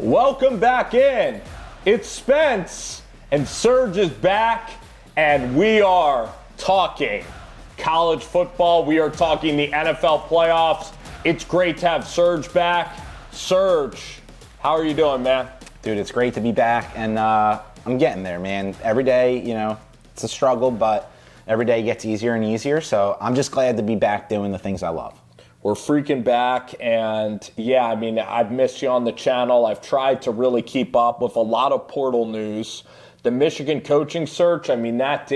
Welcome back in. It's Spence, and Serg is back, and we are talking college football. We are talking the NFL playoffs. It's great to have Serg back. Serg, how are you doing, man? Dude, it's great to be back, and I'm getting there, man. Every day, it's a struggle, but every day gets easier and easier, so I'm just glad to be back doing the things I love. We're freaking back, and yeah, I've missed you on the channel. I've tried to really keep up with a lot of portal news. The Michigan coaching search, that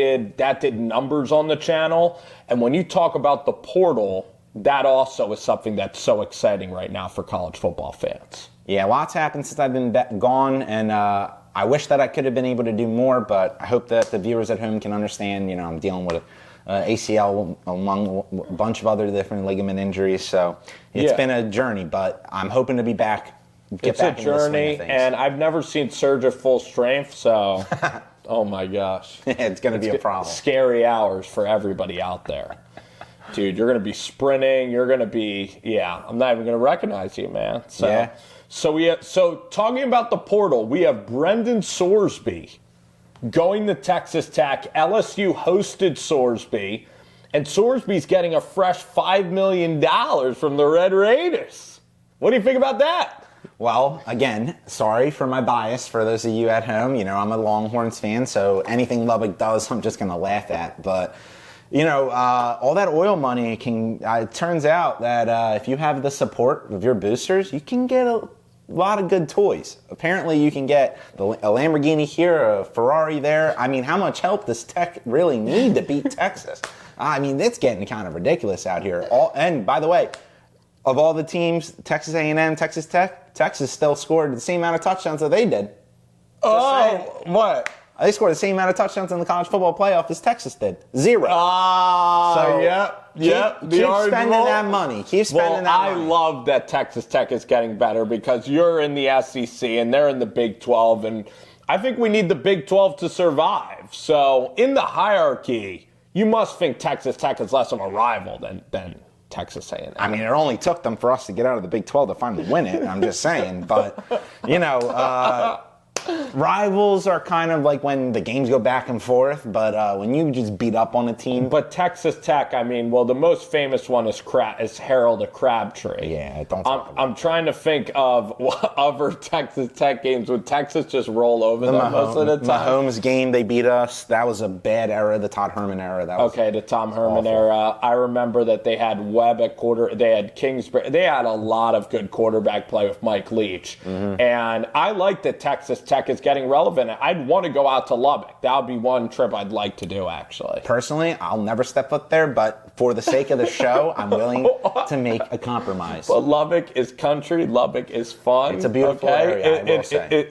did numbers on the channel. And when you talk about the portal, that also is something that's so exciting right now for college football fans. Yeah, lots happened since I've been gone, and I wish that I could have been able to do more, but I hope that the viewers at home can understand, I'm dealing with ACL among a bunch of other different ligament injuries, so it's been a journey, but I'm hoping to be back. It's a journey, and I've never seen Serg at full strength, so oh my gosh. It's going to be a problem. Scary hours for everybody out there. Dude, you're going to be sprinting, you're going to be, I'm not even going to recognize you, man. So talking about the portal, we have Brendan Sorsby going to Texas Tech. LSU hosted Sorsby, and Sorsby's getting a fresh $5 million from the Red Raiders. What do you think about that? Well, again, sorry for my bias for those of you at home. I'm a Longhorns fan, so anything Lubbock does, I'm just going to laugh at. But, all that oil money it turns out that if you have the support of your boosters, you can get a lot of good toys. Apparently, you can get a Lamborghini here, a Ferrari there. How much help does Tech really need to beat Texas? It's getting kind of ridiculous out here. And by the way, of all the teams, Texas A&M, Texas Tech, Texas still scored the same amount of touchdowns that they did. What? They scored the same amount of touchdowns in the college football playoff as Texas did. 0. Keep spending that money. Keep spending that money. I love that Texas Tech is getting better because you're in the SEC and they're in the Big 12, and I think we need the Big 12 to survive. So in the hierarchy, you must think Texas Tech is less of a rival than Texas A&M. It only took them for us to get out of the Big 12 to finally win it. I'm just saying. But, rivals are kind of like when the games go back and forth, but when you just beat up on a team. But Texas Tech, the most famous one is Harold Crabtree. Yeah, don't talk about it. I'm trying to think of other Texas Tech games. Would Texas just roll over them most of the time? Mahomes game, they beat us. That was a bad era, the Todd Herman era. The Tom Herman era. I remember that they had Webb at quarter. They had Kingsbury. They had a lot of good quarterback play with Mike Leach. Mm-hmm. And I like that Texas Tech is getting relevant. I'd want to go out to Lubbock. That would be one trip I'd like to do, actually. Personally, I'll never step foot there, but for the sake of the show, I'm willing to make a compromise. But Lubbock is country. Lubbock is fun. It's a beautiful area, I will say.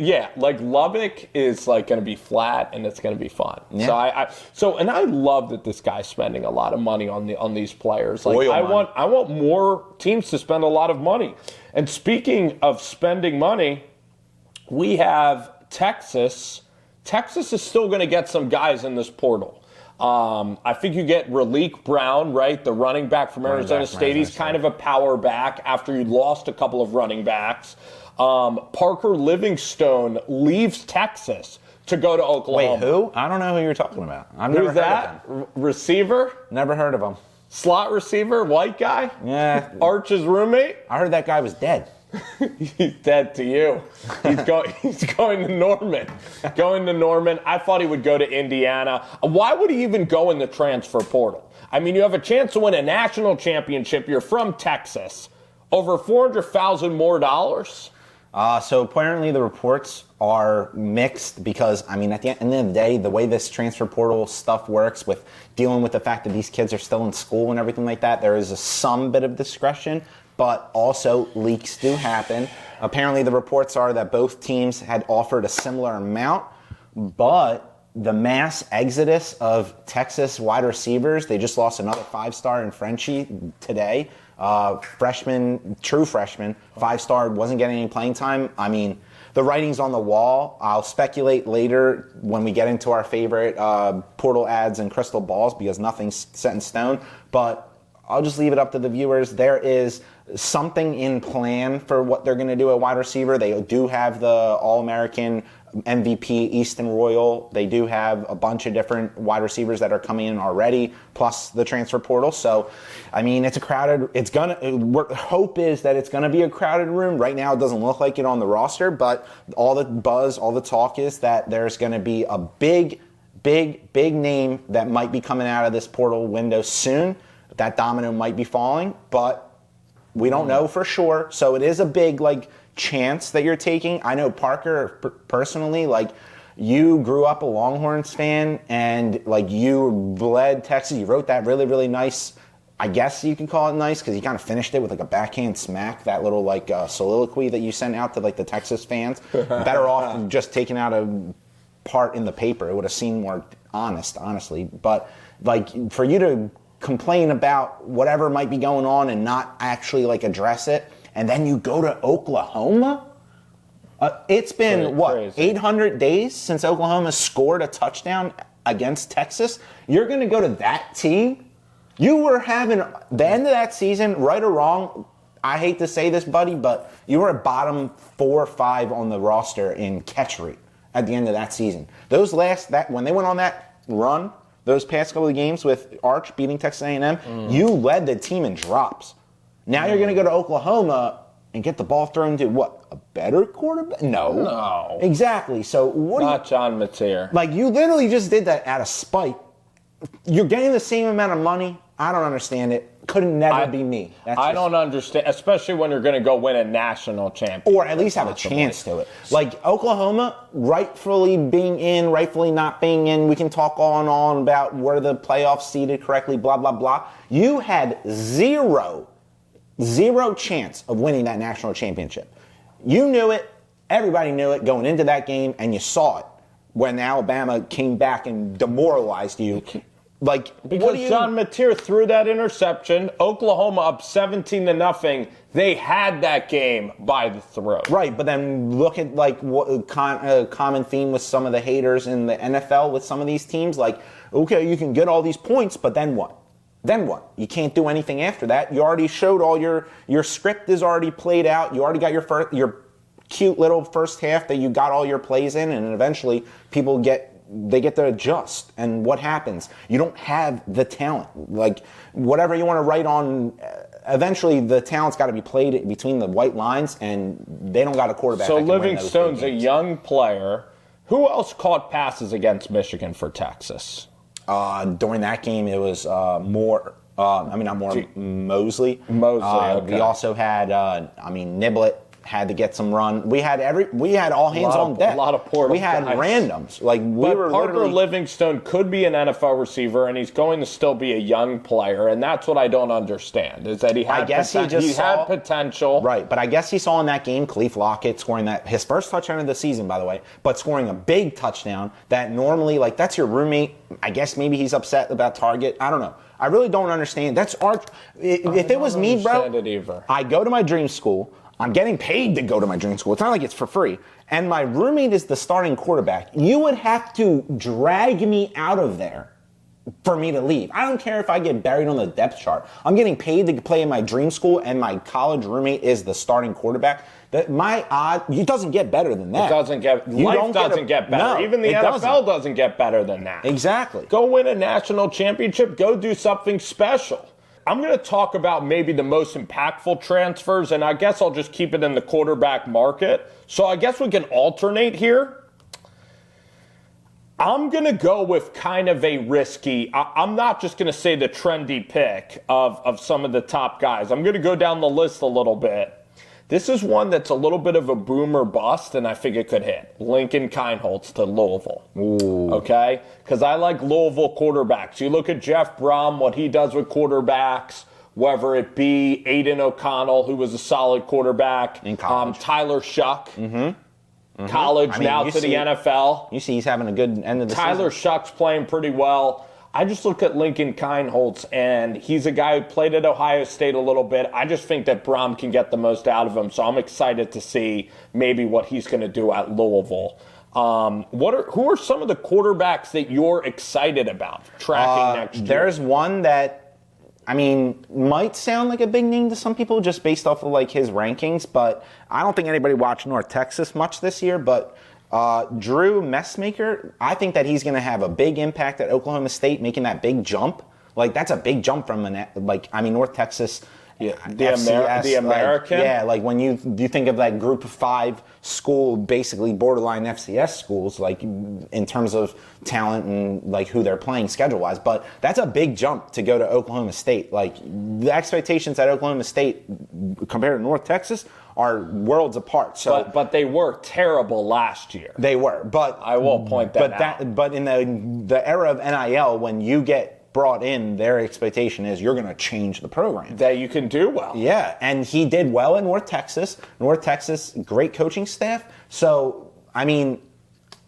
Lubbock is going to be flat, and it's going to be fun. Yeah. And I love that this guy's spending a lot of money on these players. I want more teams to spend a lot of money. And speaking of spending money, we have Texas. Texas is still going to get some guys in this portal. I think you get Raleek Brown, right? The running back from Arizona State. He's kind of a power back after you lost a couple of running backs. Parker Livingstone leaves Texas to go to Oklahoma. Wait, who? I don't know who you're talking about. I've never heard of him. Receiver? Never heard of him. Slot receiver? White guy? Yeah. Arch's roommate? I heard that guy was dead. He's dead to you. He's going to Norman. I thought he would go to Indiana. Why would he even go in the transfer portal? You have a chance to win a national championship. You're from Texas. Over $400,000 more dollars. So apparently the reports are mixed because, at the end of the day, the way this transfer portal stuff works with dealing with the fact that these kids are still in school and everything like that, there is some bit of discretion. But also leaks do happen. Apparently the reports are that both teams had offered a similar amount, but the mass exodus of Texas wide receivers, they just lost another 5-star in Frenchie today. True freshman, 5-star, wasn't getting any playing time. The writing's on the wall. I'll speculate later when we get into our favorite portal ads and crystal balls because nothing's set in stone. But I'll just leave it up to the viewers. There is something in plan for what they're going to do at wide receiver. They do have the All-American MVP Easton Royal. They do have a bunch of different wide receivers that are coming in already, plus the transfer portal. So, I mean, it's a crowded. Hope is that it's gonna be a crowded room. Right now, it doesn't look like it on the roster, but all the buzz, all the talk is that there's gonna be a big name that might be coming out of this portal window soon. That domino might be falling, but we don't know for sure. So it is a big chance that you're taking. I know Parker personally, you grew up a Longhorns fan and you bled Texas. You wrote that really, really nice, I guess you can call it nice, because you kind of finished it with a backhand smack, that little soliloquy that you sent out to the Texas fans. Better off than just taking out a part in the paper. It would have seemed more honestly. But for you to complain about whatever might be going on and not actually address it, and then you go to Oklahoma? It's been, crazy. 800 days since Oklahoma scored a touchdown against Texas? You're going to go to that team? You were having the end of that season, right or wrong, I hate to say this, buddy, but you were a bottom 4 or 5 on the roster in catch rate at the end of that season. When they went on that run, those past couple of games with Arch beating Texas A&M, you led the team in drops. Now you're going to go to Oklahoma and get the ball thrown to what? A better quarterback? No. Exactly. So Not John Mateer. You literally just did that out of spite. You're getting the same amount of money. I don't understand it. Couldn't never be me. I don't understand, especially when you're going to go win a national championship. Or at least have a chance to it. Oklahoma, rightfully being in, rightfully not being in. We can talk on and on about where the playoffs seeded correctly, blah, blah, blah. You had zero chance of winning that national championship. You knew it. Everybody knew it going into that game, and you saw it when Alabama came back and demoralized you. Because John Mateer threw that interception, Oklahoma up 17-0. They had that game by the throat. Right, but then look at what common theme with some of the haters in the NFL with some of these teams. Okay, you can get all these points, but then what? Then what? You can't do anything after that. You already showed all your script is already played out. You already got your cute little first half that you got all your plays in, and eventually people get to adjust. And what happens? You don't have the talent. Whatever you want to write on, eventually the talent's got to be played between the white lines, and they don't got a quarterback. So Livingstone's a young player. Who else caught passes against Michigan for Texas? During that game, it was Mosley. Okay. We also had, Niblett had to get some run. We had all hands on deck. A lot of portal We had guys. randoms. Parker Livingstone could be an NFL receiver, and he's going to still be a young player, and that's what I don't understand, is that he had potential. Right, but I guess he saw in that game Khalif Lockett scoring his first touchdown of the season, by the way, but scoring a big touchdown that normally, that's your roommate. I guess maybe he's upset about Target. I don't know. I really don't understand. That's Arch. If it was me, bro, I go to my dream school. I'm getting paid to go to my dream school. It's not like it's for free. And my roommate is the starting quarterback. You would have to drag me out of there for me to leave. I don't care if I get buried on the depth chart. I'm getting paid to play in my dream school, and my college roommate is the starting quarterback. It doesn't get better than that. Life doesn't get better. No, even the NFL doesn't get better than that. Exactly. Go win a national championship. Go do something special. I'm going to talk about maybe the most impactful transfers, and I guess I'll just keep it in the quarterback market. So I guess we can alternate here. I'm going to go with kind of a risky, I'm not just going to say the trendy pick of some of the top guys. I'm going to go down the list a little bit. This is one that's a little bit of a boom or bust, and I think it could hit. Lincoln Kienholz to Louisville. Ooh. Okay? Because I like Louisville quarterbacks. You look at Jeff Brom, what he does with quarterbacks, whether it be Aiden O'Connell, who was a solid quarterback. In college. Tyler Shuck. College, now to the NFL. You see he's having a good end of the season. Tyler Shuck's playing pretty well. I just look at Lincoln Kienholz, and he's a guy who played at Ohio State a little bit. I just think that Brom can get the most out of him, so I'm excited to see maybe what he's going to do at Louisville. Who are some of the quarterbacks that you're excited about tracking next year? There's one that I mean, might sound like a big name to some people just based off of like his rankings, but I don't think anybody watched North Texas much this year. But Drew Messmaker, I think that he's going to have a big impact at Oklahoma State, making that big jump. Like, that's a big jump from North Texas. Yeah, the American. Like when you think of that group of 5 school, basically borderline FCS schools, like in terms of talent and like who they're playing schedule wise. But that's a big jump to go to Oklahoma State. Like the expectations at Oklahoma State compared to North Texas are worlds apart. So, but they were terrible last year. They were, but I will point that out. But in the era of NIL, when you get brought in, their expectation is you're going to change the program. That you can do well. Yeah, and he did well in North Texas. North Texas, great coaching staff. So, I mean,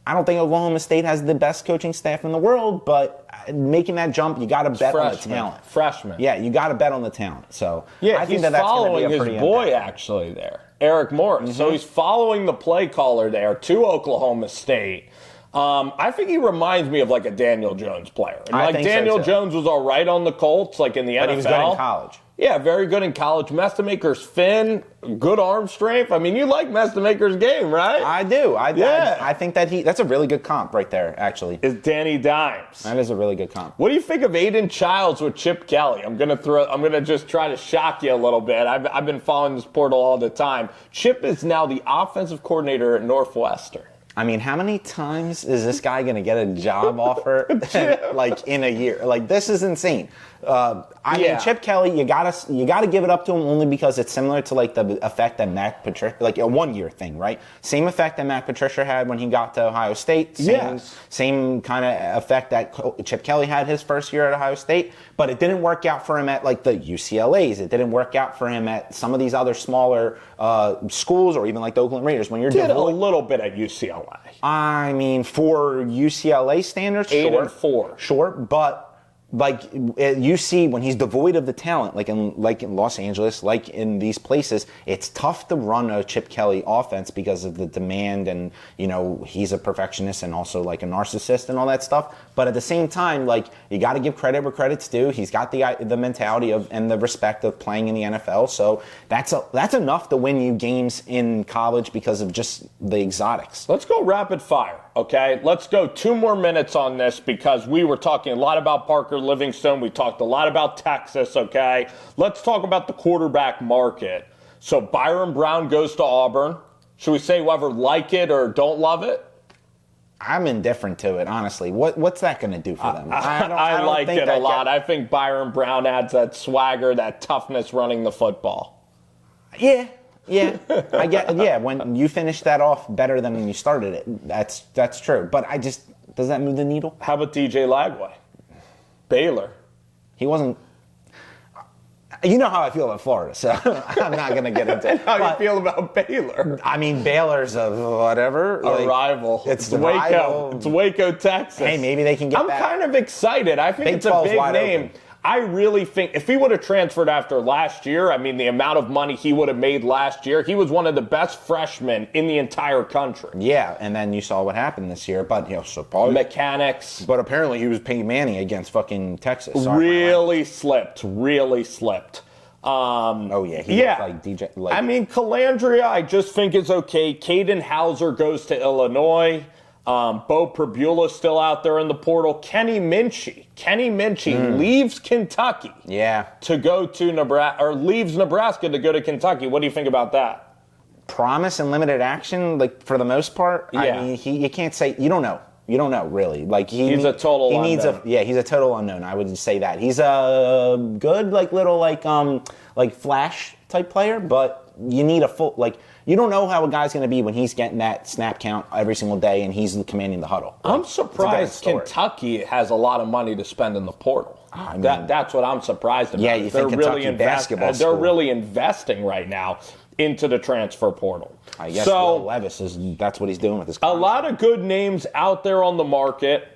I don't think Oklahoma State has the best coaching staff in the world, but making that jump, you got to bet on the talent. Freshman. Yeah, you got to bet on the talent. So, yeah, I think he's that's following his boy actually there, Eric Morris. Mm-hmm. So he's following the play caller there to Oklahoma State. I think he reminds me of like a Daniel Jones player. And like Daniel Jones was all right on the Colts, like in the NFL. But he was good in college. Yeah, very good in college. Mestamaker's fin, good arm strength. I mean, you like Mestamaker's game, right? I do. I think that that's a really good comp right there, actually. Is Danny Dimes. That is a really good comp. What do you think of Aiden Childs with Chip Kelly? I'm gonna just try to shock you a little bit. I've been following this portal all the time. Chip is now the offensive coordinator at Northwestern. I mean, how many times is this guy going to get a job offer like in a year? Like, this is insane. I mean, Chip Kelly, you gotta give it up to him only because it's similar to like the effect that Matt Patricia, like a 1 year thing, right? Same effect that Matt Patricia had when he got to Ohio State. Same kind of effect that Chip Kelly had his first year at Ohio State. But it didn't work out for him at like the UCLAs. It didn't work out for him at some of these other smaller schools or even like the Oakland Raiders. When you're a little bit at UCLA. I mean, for UCLA standards, 8-4. Sure, but like you see when he's devoid of the talent, like in Los Angeles, like in these places, it's tough to run a Chip Kelly offense because of the demand, and you know he's a perfectionist and also like a narcissist and all that stuff. But at the same time, like you got to give credit where credit's due. He's got the mentality of and the respect of playing in the NFL. So that's enough to win you games in college because of just the exotics. Let's go rapid fire. Okay, let's go 2 more minutes on this because we were talking a lot about Parker Livingston. We talked a lot about Texas, okay? Let's talk about the quarterback market. So Byron Brown goes to Auburn. Should we say whether like it or don't love it? I'm indifferent to it, honestly. What's that going to do for them? I like it a lot. I think Byron Brown adds that swagger, that toughness running the football. Yeah, I get. Yeah, when you finish that off better than when you started it, that's true. But does that move the needle? How about DJ Lagway? Baylor. He wasn't. You know how I feel about Florida, so I'm not going to get into it. How you feel about Baylor? I mean, Baylor's a whatever. A rival. It's Waco. rival. It's Waco, Texas. Hey, maybe they can get back. I'm kind of excited. I think it's a big name. Open. I really think if he would have transferred after last year, I mean, the amount of money he would have made last year, he was one of the best freshmen in the entire country. Yeah, and then you saw what happened this year. But, so probably mechanics. But apparently he was Peyton Manning against fucking Texas. Really slipped. Oh, yeah. He looked like DJ. I mean, Calandria, I just think is okay. Caden Hauser goes to Illinois. Bo Perbula's still out there in the portal. Kenny Minchie leaves Kentucky. To go to Nebraska, or leaves Nebraska to go to Kentucky. What do you think about that? Promise and limited action, like for the most part. Yeah. I mean, you can't say you don't know. You don't know really. Like he's a total unknown. He's a total unknown. I would just say that he's a good like flash type player, but you need a full You don't know how a guy's going to be when he's getting that snap count every single day and he's commanding the huddle. I'm surprised Kentucky has a lot of money to spend in the portal. I mean, that's what I'm surprised about. Yeah, you think Kentucky basketball school. They're really investing right now into the transfer portal. I guess Will Levis that's what he's doing with his contract. A lot of good names out there on the market.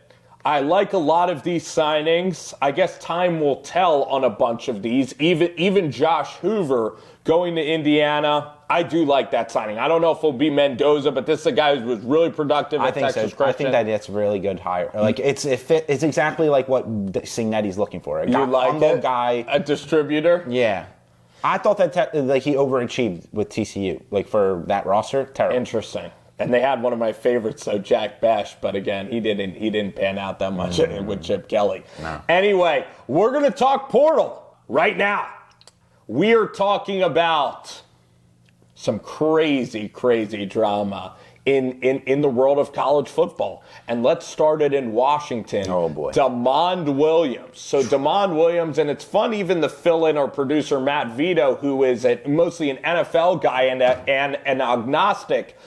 I like a lot of these signings. I guess time will tell on a bunch of these. Even Josh Hoover going to Indiana. I do like that signing. I don't know if it'll be Mendoza, but this is a guy who was really productive at Texas Christian. I think that's a really good hire. Like it's exactly like what Cignetti's looking for. You like it? Guy, a distributor. Yeah, I thought that he overachieved with TCU, like for that roster. Terrible. Interesting. And they had one of my favorites, so Jack Bash, but again, he didn't pan out that much with Chip Kelly. No. Anyway, we're going to talk portal right now. We are talking about some crazy, crazy drama in the world of college football. And let's start it in Washington. Oh, boy. DeMond Williams. So DeMond Williams, and it's fun even to fill in our producer, Matt Vito, who is mostly an NFL guy and an agnostic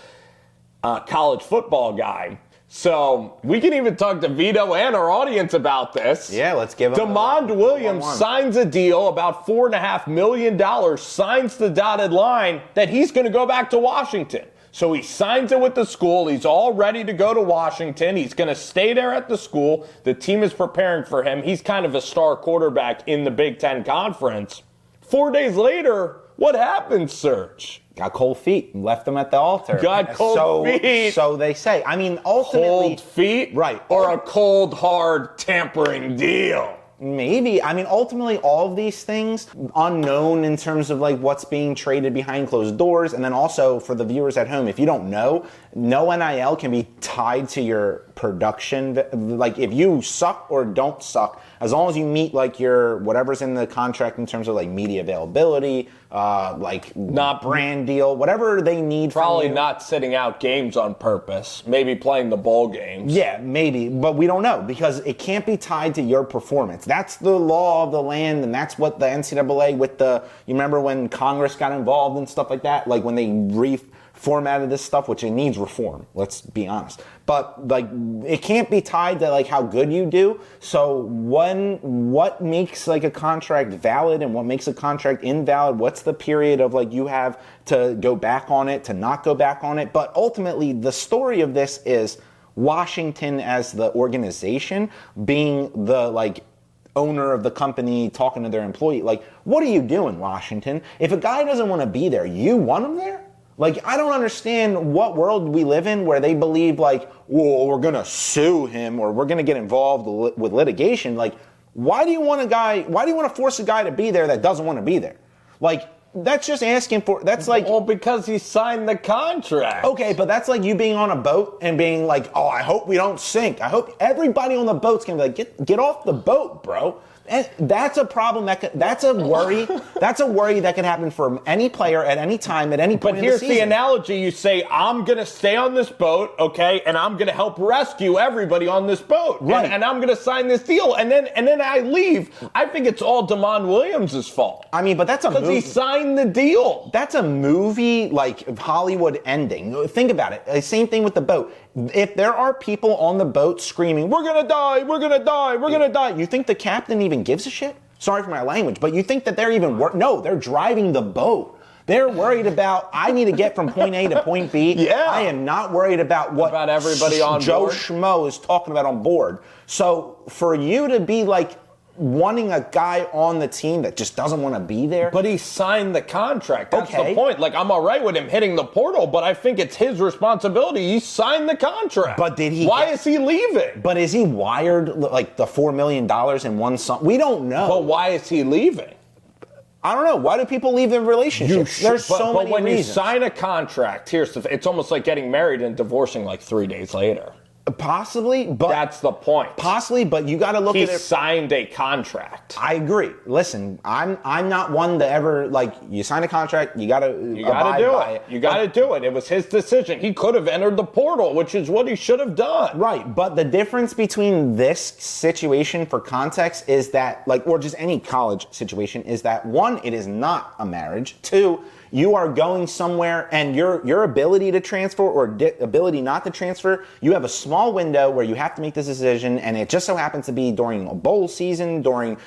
college football guy. So we can even talk to Vito and our audience about this. Yeah, let's give him DeMond Williams signs a deal about $4.5 million, signs the dotted line that he's going to go back to Washington. So he signs it with the school. He's all ready to go to Washington. He's going to stay there at the school. The team is preparing for him. He's kind of a star quarterback in the Big Ten Conference. 4 days later, what happened, Serge? Got cold feet and left them at the altar. Got cold feet. So they say. I mean, ultimately. Cold feet? Right. Or a cold, hard tampering deal? Maybe. I mean, ultimately, all of these things, unknown in terms of like what's being traded behind closed doors. And then also for the viewers at home, if you don't know, no NIL can be tied to your production. Like if you suck or don't suck, as long as you meet like your whatever's in the contract in terms of like media availability, like not brand deal, whatever they need. Probably not sitting out games on purpose. Maybe playing the bowl games. Yeah, maybe, but we don't know because it can't be tied to your performance. That's the law of the land, and that's what the NCAA you remember when Congress got involved and stuff like that, like when they reformatted this stuff, which it needs reform, let's be honest. But like it can't be tied to like how good you do. So what makes like a contract valid and what makes a contract invalid? What's the period of like you have to go back on it, to not go back on it? But ultimately the story of this is Washington as the organization being the like owner of the company talking to their employee. Like, what are you doing, Washington? If a guy doesn't want to be there, you want him there? Like, I don't understand what world we live in where they believe like, well, we're going to sue him or we're going to get involved with litigation. Like, why do you want to force a guy to be there that doesn't want to be there? Like, that's just asking for, that's like. Well, because he signed the contract. Okay, but that's like you being on a boat and being like, oh, I hope we don't sink. I hope everybody on the boat's going to be like, get off the boat, bro. And that's a problem that's a worry. That's a worry that can happen for any player at any time, at any point in the season. But here's the analogy. You say, I'm going to stay on this boat, okay, and I'm going to help rescue everybody on this boat. Right. And I'm going to sign this deal. And then I leave. I think it's all DeMond Williams' fault. I mean, but that's a movie. Because he signed the deal. That's a movie, like, Hollywood ending. Think about it. Same thing with the boat. If there are people on the boat screaming, we're going to die, we're going to die, we're going to die, you think the captain even gives a shit? Sorry for my language, but you think that they're even no, they're driving the boat. They're worried about, I need to get from point A to point B. Yeah. I am not worried about what everybody on Joe board? Schmo is talking about on board. So for you to be like wanting a guy on the team that just doesn't want to be there. But he signed the contract. That's okay. the point. Like, I'm all right with him hitting the portal, but I think it's his responsibility. He signed the contract. But did he? Why is he leaving? But is he wired like the $4 million in one sum? We don't know. But why is he leaving? I don't know. Why do people leave their relationships? There's so many But when reasons. you sign a contract, it's almost like getting married and divorcing like 3 days later. Possibly, but that's the point. Possibly, but you got to look at it. He signed a contract. I agree. Listen, I'm not one to ever like. You sign a contract, you got to do it. You got to do it. It was his decision. He could have entered the portal, which is what he should have done. Right, but the difference between this situation, for context, is that like, or just any college situation, is that one, it is not a marriage. Two, you are going somewhere and your ability to transfer or ability not to transfer, you have a small window where you have to make this decision, and it just so happens to be during a bowl season, during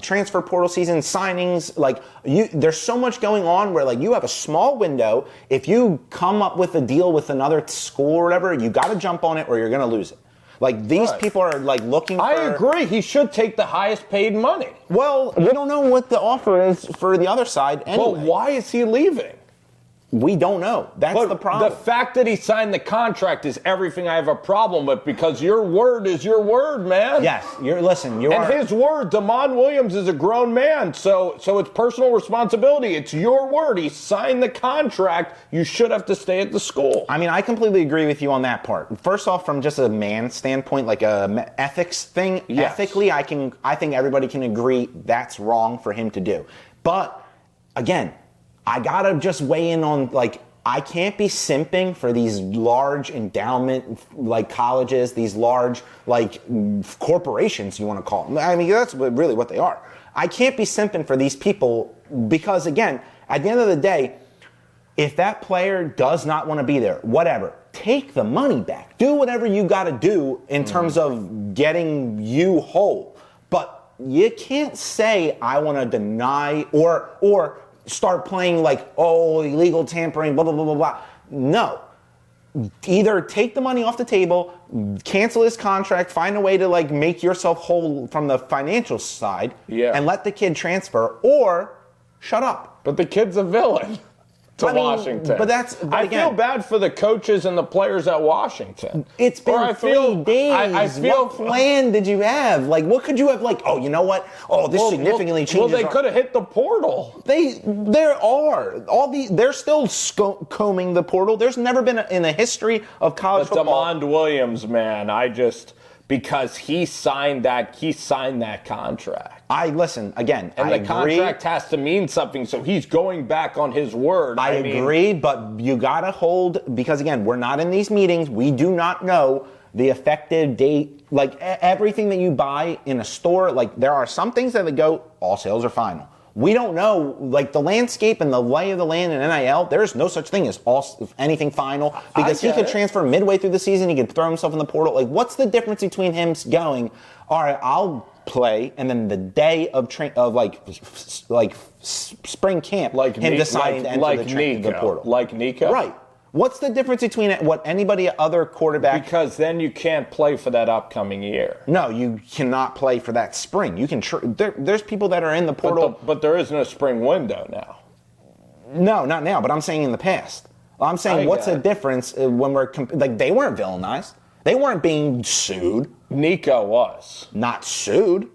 transfer portal season, signings. Like there's so much going on where like you have a small window. If you come up with a deal with another school or whatever, you got to jump on it or you're going to lose it. Like, these people are, like, looking for... I agree. He should take the highest paid money. Well, we don't know what the offer is for the other side anyway. But why is he leaving? We don't know. That's the problem. The fact that he signed the contract is everything I have a problem with, because your word is your word, man. Yes, and his word, Damon Williams is a grown man, so it's personal responsibility. It's your word. He signed the contract. You should have to stay at the school. I mean, I completely agree with you on that part. First off, from just a man standpoint, like a ethics thing, ethically, I think everybody can agree that's wrong for him to do. But again, I gotta just weigh in on, like, I can't be simping for these large endowment, like, colleges, these large, like, corporations, you want to call them. I mean, that's really what they are. I can't be simping for these people because, again, at the end of the day, if that player does not want to be there, whatever, take the money back. Do whatever you got to do in terms of getting you whole. But you can't say, I want to deny or start playing like, oh, illegal tampering, blah, blah, blah, blah, blah. No. Either take the money off the table, cancel his contract, find a way to, like, make yourself whole from the financial side, and let the kid transfer, or shut up. But the kid's a villain to Washington. I feel bad for the coaches and the players at Washington. It's been 3 days. What plan did you have? Like, what could you have, like, oh, you know what? Oh, this significantly changes. Well, they could have hit the portal. They're still combing the portal. There's never been in the history of college football. Damon Williams, man, because he signed that contract. Again, and the contract has to mean something, so he's going back on his word. I agree, but you gotta hold, because again, we're not in these meetings. We do not know the effective date. Like, everything that you buy in a store, like, there are some things that go, all sales are final. We don't know, like, the landscape and the lay of the land in NIL. There's no such thing as anything final, because he could transfer midway through the season. He could throw himself in the portal. Like, what's the difference between him going, all right, I'll play, and then the day of spring camp, like him deciding to enter the portal, like Nico, right? What's the difference between what anybody other quarterback? Because then you can't play for that upcoming year. No, you cannot play for that spring. You can. There's people that are in the portal, but there isn't a spring window now. No, not now. But I'm saying in the past. I'm saying what's the difference when we're like, they weren't villainized. They weren't being sued. Nico was not sued.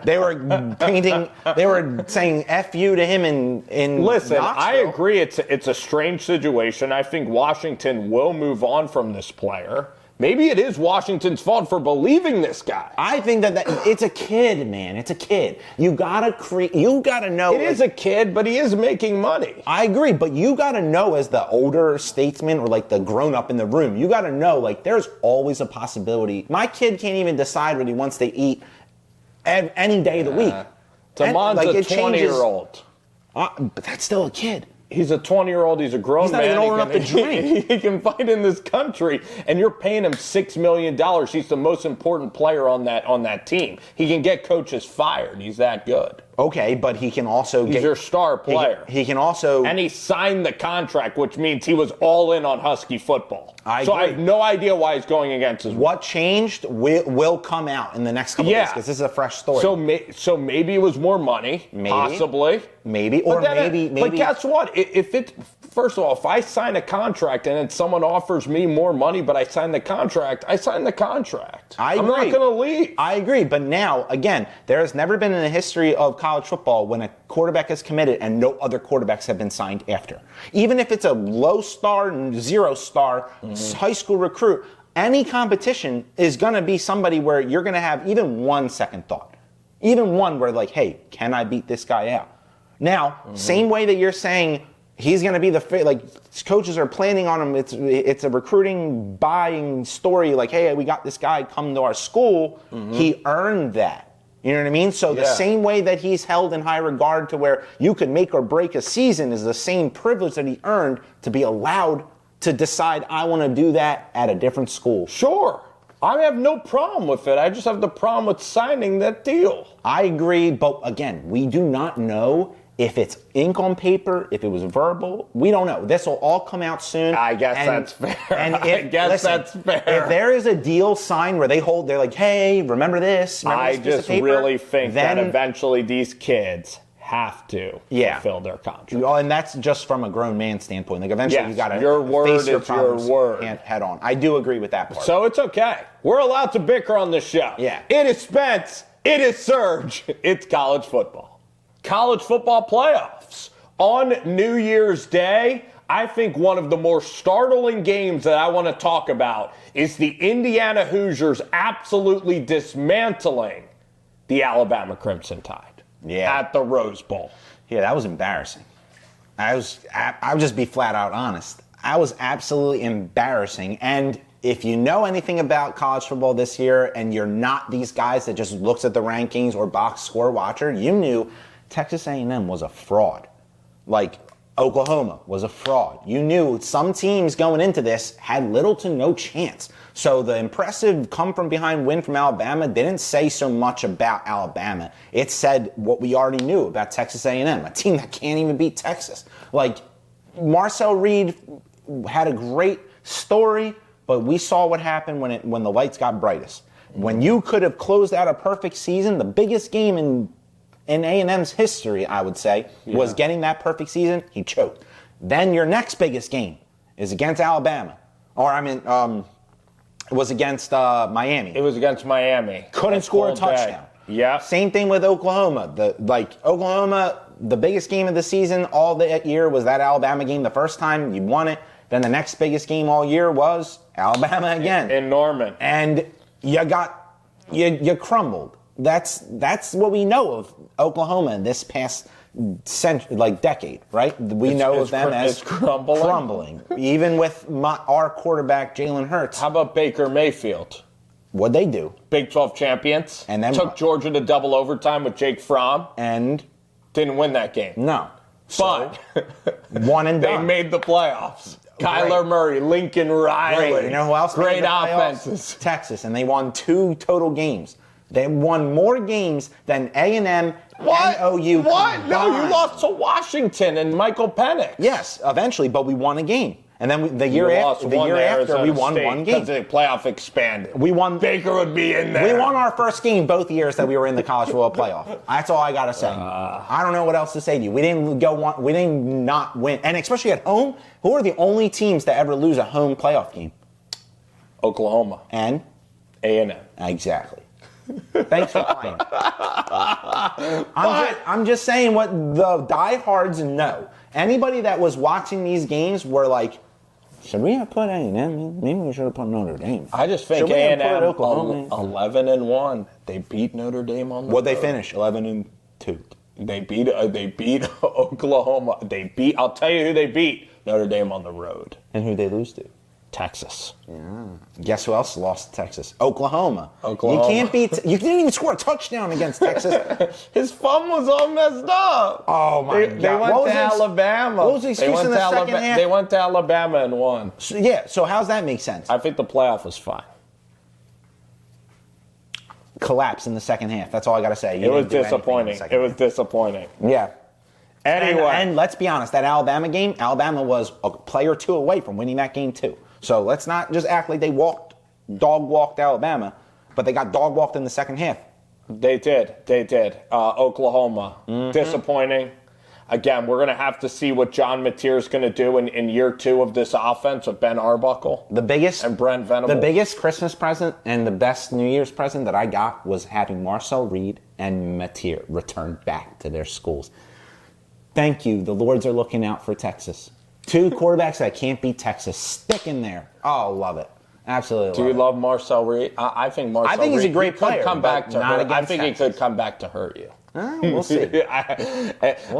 They were painting. They were saying "F you" to him in. Listen, Knoxville. I agree. It's a strange situation. I think Washington will move on from this player. Maybe it is Washington's fault for believing this guy. I think that it's a kid, man. It's a kid. You gotta create. You gotta know. It is a kid, but he is making money. I agree, but you gotta know, as the older statesman or like the grown up in the room, you gotta know, like, there's always a possibility. My kid can't even decide what he wants to eat any day of the week. Damon's a 20-year-old. But that's still a kid. He's a 20-year-old. He's a grown man. He's not even old enough to drink. He can fight in this country, and you're paying him $6 million. He's the most important player on that team. He can get coaches fired. He's that good. Okay, but he can also He's your star player. He can also... And he signed the contract, which means he was all in on Husky football. I have no idea why he's going against his... What changed will come out in the next couple days, because this is a fresh story. So maybe it was more money, possibly. Maybe. But guess what? First of all, if I sign a contract and then someone offers me more money, but I sign the contract, I sign the contract. I agree. I'm not going to leave. I agree. But now, again, there has never been in the history of college football when a quarterback is committed and no other quarterbacks have been signed after. Even if it's a low star, 0-star high school recruit, any competition is going to be somebody where you're going to have even one second thought. Even one where, like, hey, can I beat this guy out? Now, same way that you're saying he's going to be coaches are planning on him. It's a recruiting buying story. Like, hey, we got this guy come to our school. He earned that. You know what I mean? So the same way that he's held in high regard to where you could make or break a season is the same privilege that he earned to be allowed to decide, I want to do that at a different school. Sure. I have no problem with it. I just have the problem with signing that deal. I agree. But again, we do not know if it's ink on paper, if it was verbal. We don't know. This will all come out soon. I guess that's fair. That's fair. If there is a deal signed where they're like, hey, remember this? I just really think that eventually these kids have to fulfill their contract. Well, and that's just from a grown man standpoint. Like eventually you got to your word face your is your word. Head on. I do agree with that part. So it's okay. We're allowed to bicker on this show. Yeah. It is Spence. It is Serg. It's college football. College football playoffs. On New Year's Day, I think one of the more startling games that I want to talk about is the Indiana Hoosiers absolutely dismantling the Alabama Crimson Tide at the Rose Bowl. Yeah, that was embarrassing. I'll just be flat out honest. I was absolutely embarrassing. And if you know anything about college football this year and you're not these guys that just looks at the rankings or box score watcher, you knew Texas A&M was a fraud. Like Oklahoma was a fraud. You knew some teams going into this had little to no chance. So the impressive come-from-behind win from Alabama didn't say so much about Alabama. It said what we already knew about Texas A&M, a team that can't even beat Texas. Like, Marcel Reed had a great story, but we saw what happened when the lights got brightest. When you could have closed out a perfect season, the biggest game in A&M's history, I would say, was getting that perfect season. He choked. Then your next biggest game is against Alabama. It was against Miami. It was against Miami. Couldn't score a touchdown. Yeah. Same thing with Oklahoma. Oklahoma, the biggest game of the season all that year was that Alabama game. The first time you won it. Then the next biggest game all year was Alabama again. In Norman. And you crumbled. That's what we know of Oklahoma in this past decade, right? We know of them as crumbling. Even with our quarterback, Jalen Hurts. How about Baker Mayfield? What'd they do? Big 12 champions. And then took Georgia to double overtime with Jake Fromm. And didn't win that game. No. But one and done. They made the playoffs. Kyler Murray, Lincoln Riley. Great. You know who else made Great the playoffs? offenses. Texas, and they won 2 total games. They won more games than A&M and OU. What? No, you lost to Washington and Michael Penix. Yes, eventually, but we won a game. And then the year after, we won one game. Because the playoff expanded. We won. Baker would be in there. We won our first game both years that we were in the college football playoff. That's all I gotta say. I don't know what else to say to you. We didn't not win, and especially at home. Who are the only teams that ever lose a home playoff game? Oklahoma and A&M. Exactly. Thanks for playing. I'm just saying what the diehards know. Anybody that was watching these games were like, should we have put A&M in? Maybe we should have put Notre Dame. I just think A&M 11-1. They beat Notre Dame on the road. What'd they finish? 11-2. They beat Oklahoma. I'll tell you who they beat. Notre Dame on the road. And who'd they lose to? Texas. Yeah. Guess who else lost to Texas? Oklahoma. You can't you didn't even score a touchdown against Texas. His thumb was all messed up. Oh my God. They went to Alabama. What was the excuse in the second half? They went to Alabama and won. So how's that make sense? I think the playoff was fine. Collapse in the second half. That's all I got to say. It was disappointing. Yeah. Anyway. And let's be honest, that Alabama game, Alabama was a play or two away from winning that game too. So let's not just act like they dog walked Alabama, but they got dog walked in the second half. They did. Oklahoma, disappointing. Again, we're going to have to see what John Mateer is going to do in year 2 of this offense with Ben Arbuckle. And Brent Venables. The biggest Christmas present and the best New Year's present that I got was having Marcel Reed and Mateer return back to their schools. Thank you. The Lords are looking out for Texas. 2 quarterbacks that can't beat Texas. Stick in there. Oh, love it. Absolutely. Do you love Marcel Reed? I think Marcel Reed. I think he's a great player. Could come back to hurt. I think he could come back to hurt you. We'll see.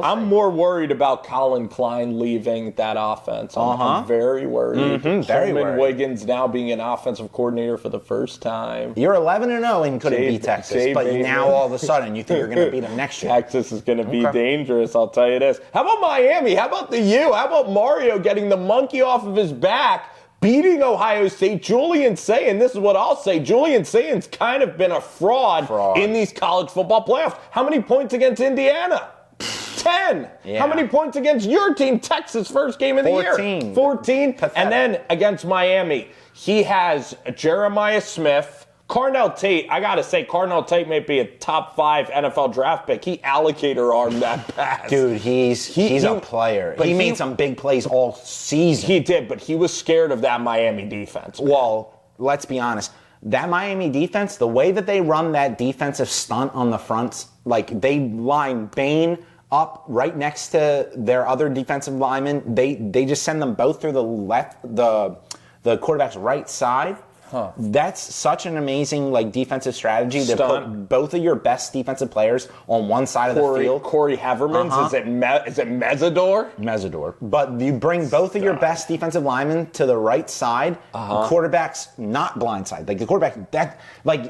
I'm more worried about Colin Klein leaving that offense. I'm very worried. Very worried. Wiggins now being an offensive coordinator for the first time. You're 11-0 and couldn't beat Texas, but now all of a sudden you think you're going to beat them next year. Texas is going to be dangerous, I'll tell you this. How about Miami? How about the U? How about Mario getting the monkey off of his back, beating Ohio State? Julian Sayin, this is what I'll say. Julian Sayin's kind of been a fraud in these college football playoffs. How many points against Indiana? 10. Yeah. How many points against your team, Texas, first game of the year? 14. And then against Miami, he has Jeremiah Smith, Carnell Tate, I got to say, Carnell Tate may be a top 5 NFL draft pick. He alligator armed that pass. Dude, he's a player. But he made some big plays all season. He did, but he was scared of that Miami defense. Well, let's be honest. That Miami defense, the way that they run that defensive stunt on the fronts, like they line Bain up right next to their other defensive lineman. They just send them both through the quarterback's right side. Huh. That's such an amazing defensive strategy to put both of your best defensive players on one side of the field. Corey Havermans, is it Mesidor? Mesidor. But you bring both of your best defensive linemen to the right side. Quarterback's not blindside. Like the quarterback,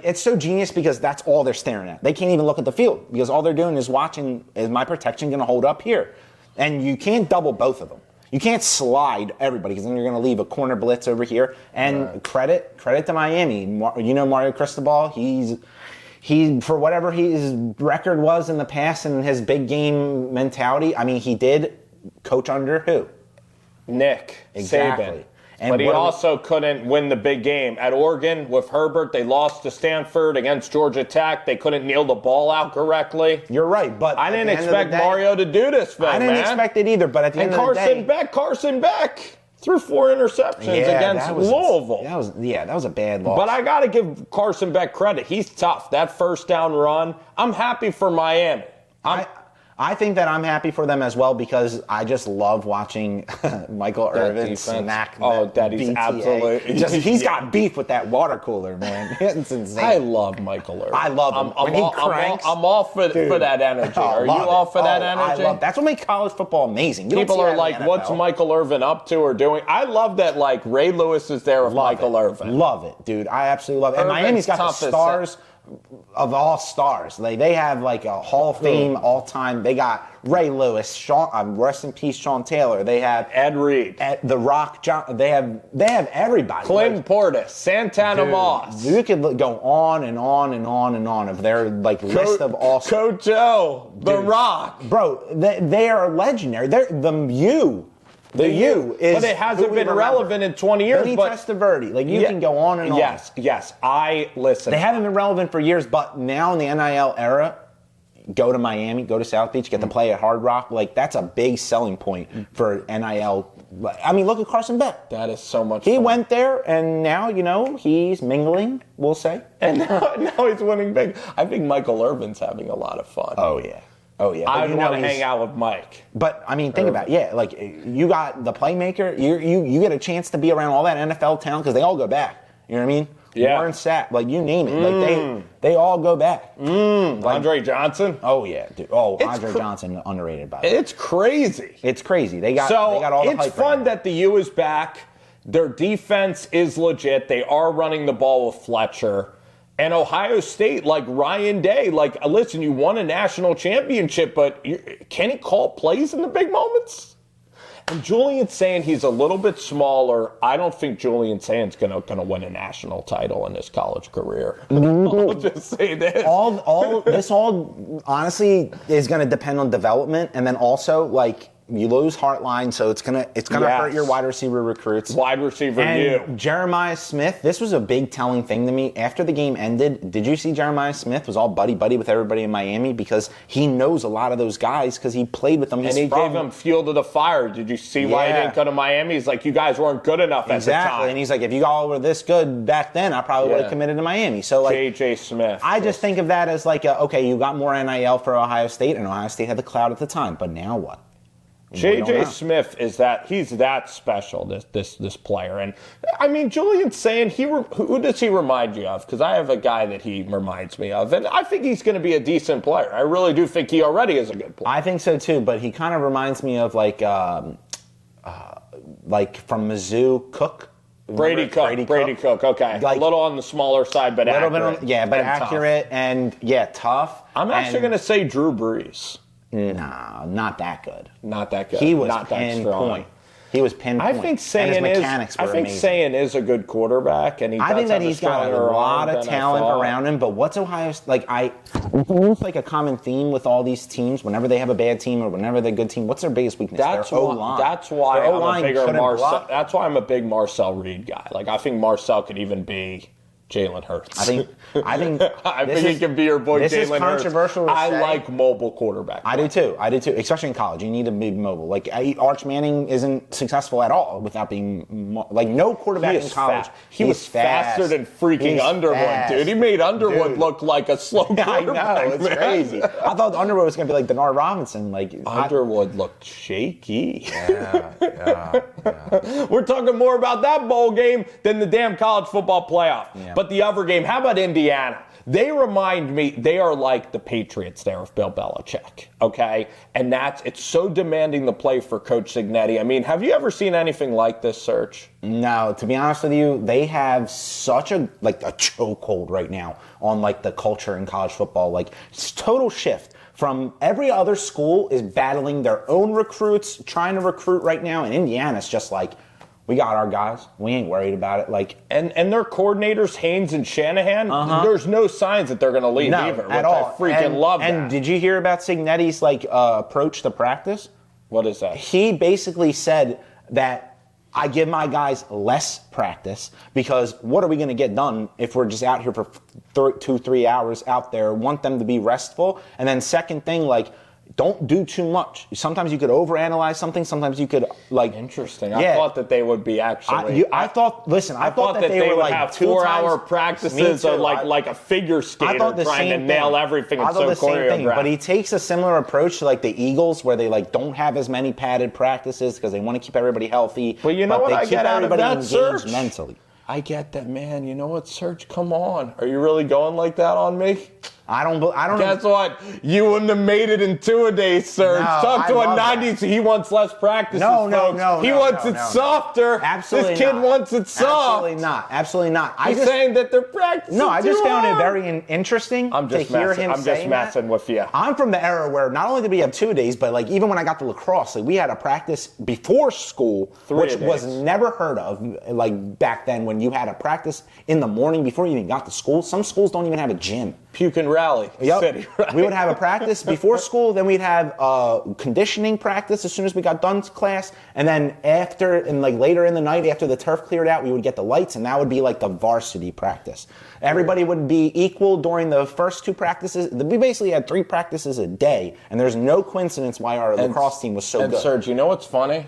it's so genius because that's all they're staring at. They can't even look at the field because all they're doing is watching. Is my protection going to hold up here? And you can't double both of them. You can't slide everybody because then you're going to leave a corner blitz over here. And credit to Miami. You know Mario Cristobal. He for whatever his record was in the past and his big game mentality. I mean, he did coach under who? Nick exactly. Saban. But he also couldn't win the big game. At Oregon, with Herbert, they lost to Stanford. Against Georgia Tech, they couldn't kneel the ball out correctly. You're right, but I didn't expect Mario to do this thing, I didn't expect it either, but at the end of the day... Carson Beck threw 4 interceptions against Louisville. That was a bad loss. But I got to give Carson Beck credit. He's tough. That first down run, I'm happy for Miami. I think that I'm happy for them as well because I just love watching Michael Irvin smack Daddy's BTA. Absolutely. He's got beef with that water cooler, man. It's insane. I love Michael Irvin. I love him. I'm all for that energy. Are you all for that energy? That's what makes college football amazing. People are like, what's Michael Irvin up to or doing? I love that Ray Lewis is there with Michael Irvin. Love it, dude. I absolutely love it. And Miami's got the stars of all stars. They have a Hall of Fame all-time. They got Ray Lewis, rest in peace, Sean Taylor. They have Ed Reed, The Rock. They have everybody. Clinton Portis, Santana Moss. You could go on and on and on and on of their list of all. Coach O, The Rock, bro. They are legendary. They're The U is, but it hasn't been relevant in 20 years. Vinny Testaverde, you can go on and on. Yes. I listen. They haven't been relevant for years, but now in the NIL era, go to Miami, go to South Beach, get to play at Hard Rock. That's a big selling point for NIL. I mean, look at Carson Beck. That is so much fun. He went there, and now, he's mingling, we'll say. And now he's winning big. I think Michael Irvin's having a lot of fun. Oh, yeah. I want to hang out with Mike. But, I mean, think about it. You got the playmaker. You get a chance to be around all that NFL talent because they all go back. You know what I mean? Yeah. Warren Sapp, you name it. They all go back. Andre Johnson? Oh, yeah. Dude. Oh, Andre Johnson, underrated by the way. It's crazy. It's crazy. They got all the hype. It's fun that the U is back. Their defense is legit. They are running the ball with Fletcher. And Ohio State, Ryan Day, listen, you won a national championship, but can he call plays in the big moments? And Julian's saying he's a little bit smaller. I don't think Julian Sand's gonna win a national title in his college career. I'll just say this. This honestly is gonna depend on development, and then also you lose Hartline, so it's gonna hurt your wide receiver recruits. Wide receiver, and Jeremiah Smith. This was a big telling thing to me. After the game ended, did you see Jeremiah Smith was all buddy with everybody in Miami because he knows a lot of those guys because he played with them. And he gave them fuel to the fire. Did you see why he didn't go to Miami? He's like, you guys weren't good enough at the time. Exactly, and he's like, if you all were this good back then, I probably would have committed to Miami. So J.J. Smith. I just think of that as okay, you got more NIL for Ohio State, and Ohio State had the cloud at the time, but now what? J.J. Smith he's that special, this player. And, I mean, Julian's saying, who does he remind you of? Because I have a guy that he reminds me of. And I think he's going to be a decent player. I really do think he already is a good player. I think so, too. But he kind of reminds me of, from Mizzou, Cook. Brady Cook, okay. A little on the smaller side, but accurate. But accurate and tough. I'm actually going to say Drew Brees. No, not that good. Not that good. He was not pinpoint. He was pinpoint. I think Sayan is a good quarterback, and I think that he's got a lot of talent around him. But what's Ohio's it's like a common theme with all these teams. Whenever they have a bad team or whenever they're a good team, what's their biggest weakness? That's O-line. That's why I'm a big Marcel Reed guy. I think Marcel could even be Jalen Hurts. I think he can be your boy Jalen Hurts. This is controversial to say. I like mobile quarterback. I do too, especially in college. You need to be mobile. Like, Arch Manning isn't successful at all without being, like, no quarterback in college. He was faster than freaking Underwood, dude. He made Underwood look like a slow quarterback. I know, it's crazy. I thought Underwood was going to be like Denard Robinson. Like, Underwood looked shaky. Yeah. We're talking more about that bowl game than the damn college football playoff. Yeah. But the other game, how about Indiana? They remind me, they are like the Patriots there of Bill Belichick, okay? And it's so demanding the play for Coach Cignetti. I mean, have you ever seen anything like this, Serge? No, to be honest with you, they have such a chokehold right now on, like, the culture in college football. Like, it's total shift. From every other school is battling their own recruits, trying to recruit right now, and Indiana's just like, we got our guys. We ain't worried about it. Like, and their coordinators, Haynes and Shanahan, there's no signs that they're going to leave either. At all. I freaking love that. And did you hear about Cignetti's approach to practice? What is that? He basically said that I give my guys less practice because what are we going to get done if we're just out here for 2-3 hours out there? Want them to be restful. And then second thing, like, don't do too much. Sometimes you could overanalyze something. Sometimes you could, like... Interesting. I thought that they would be actually... I thought that they were would like have 4-hour practices or like a figure skater trying to nail everything. I thought the same thing, but he takes a similar approach to, like, the Eagles where they, like, don't have as many padded practices because they want to keep everybody healthy. But you know what I get out of that, Serge? Mentally. I get that, man. You know what, Serge? Come on. Are you really going like that on me? I don't. Guess what? You wouldn't have made it in 2-a-days, Serge. No, Talk to a 90s. He wants less practice. No. He wants it softer. Absolutely This kid wants it soft. Absolutely not. He's saying that they're practicing. No, I just found hard. it very interesting to hear him I'm just messing with you. I'm from the era where not only did we have 2-a-days, but, like, even when I got to lacrosse, like, we had a practice before school, which was never heard of. Like, back then, when you had a practice in the morning before you even got to school. Some schools don't even have a gym. Puke and rally. Yep. Right? We would have a practice before school, then we'd have conditioning practice as soon as we got done class, and then after, and like later in the night after the turf cleared out, we would get the lights, and that would be like the varsity practice. Everybody would be equal during the first 2 practices. We basically had 3 practices a day, and there's no coincidence why our lacrosse team was so good. And Serge, you know what's funny?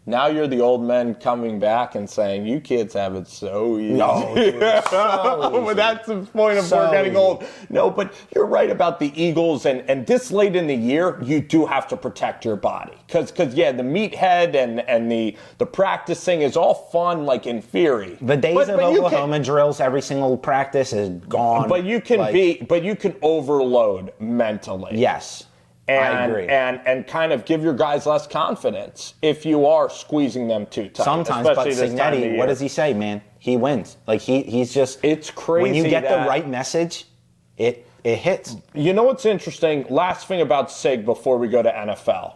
Now you're the old men coming back and saying, you kids have it so easy. No, dude, so easy. But that's the point of we're getting old. No, but you're right about the Eagles. And this late in the year, you do have to protect your body. Because the meathead and the practicing is all fun, like in theory. The days of Oklahoma drills every single practice is gone. But you can you can overload mentally. Yes. I agree. And kind of give your guys less confidence if you are squeezing them too tight. Sometimes, but Cignetti, what does he say, man? He wins. Like, he's just... It's crazy. When you get the right message, it hits. You know what's interesting? Last thing about Sig before we go to NFL.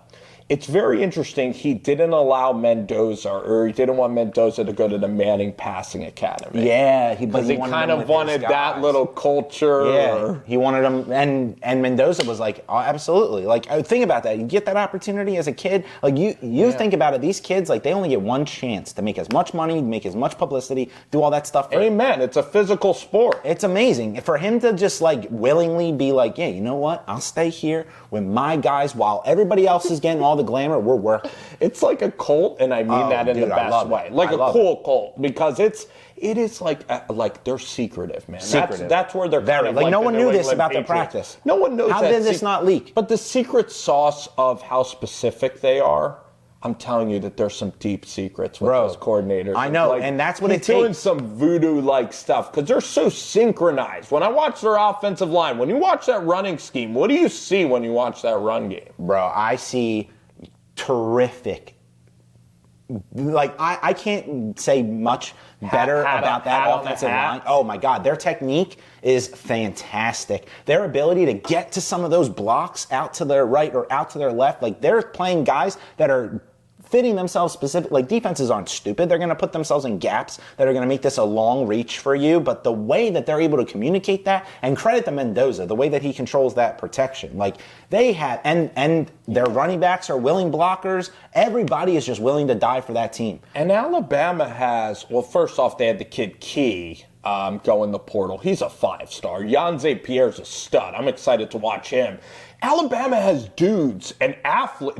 It's very interesting. He didn't allow Mendoza, or he didn't want Mendoza to go to the Manning Passing Academy. Yeah, because he kind of wanted that little culture. Yeah, he wanted him, and Mendoza was like, oh, absolutely. Like, think about that. You get that opportunity as a kid. Like, you think about it. These kids, like, they only get one chance to make as much money, make as much publicity, do all that stuff. Amen. It's a physical sport. It's amazing for him to just like willingly be like, yeah, you know what? I'll stay here with my guys while everybody else is getting all the glamour. We're working. It's like a cult, and I mean that in the best way. Like a cool cult, because it is like they're secretive, man. Secretive. That's where they're very like no one knew this about their practice. No one knows. How did this not leak? But the secret sauce of how specific they are, I'm telling you that there's some deep secrets with those coordinators. I know, and that's what it takes. Doing some voodoo-like stuff because they're so synchronized. When I watch their offensive line, when you watch that running scheme, what do you see when you watch that run game? Bro, I see terrific. Like, I can't say much better about that offensive line. Oh, my God. Their technique is fantastic. Their ability to get to some of those blocks out to their right or out to their left, like, they're playing guys that are fitting themselves specific. Like, defenses aren't stupid. They're going to put themselves in gaps that are going to make this a long reach for you. But the way that they're able to communicate that, and credit to Mendoza, the way that he controls that protection. Like, they have, and their running backs are willing blockers. Everybody is just willing to die for that team. And Alabama has, well, first off, they had the kid Key, go in the portal. He's a 5-star. Jan St. Pierre's a stud. I'm excited to watch him. Alabama has dudes and athletes.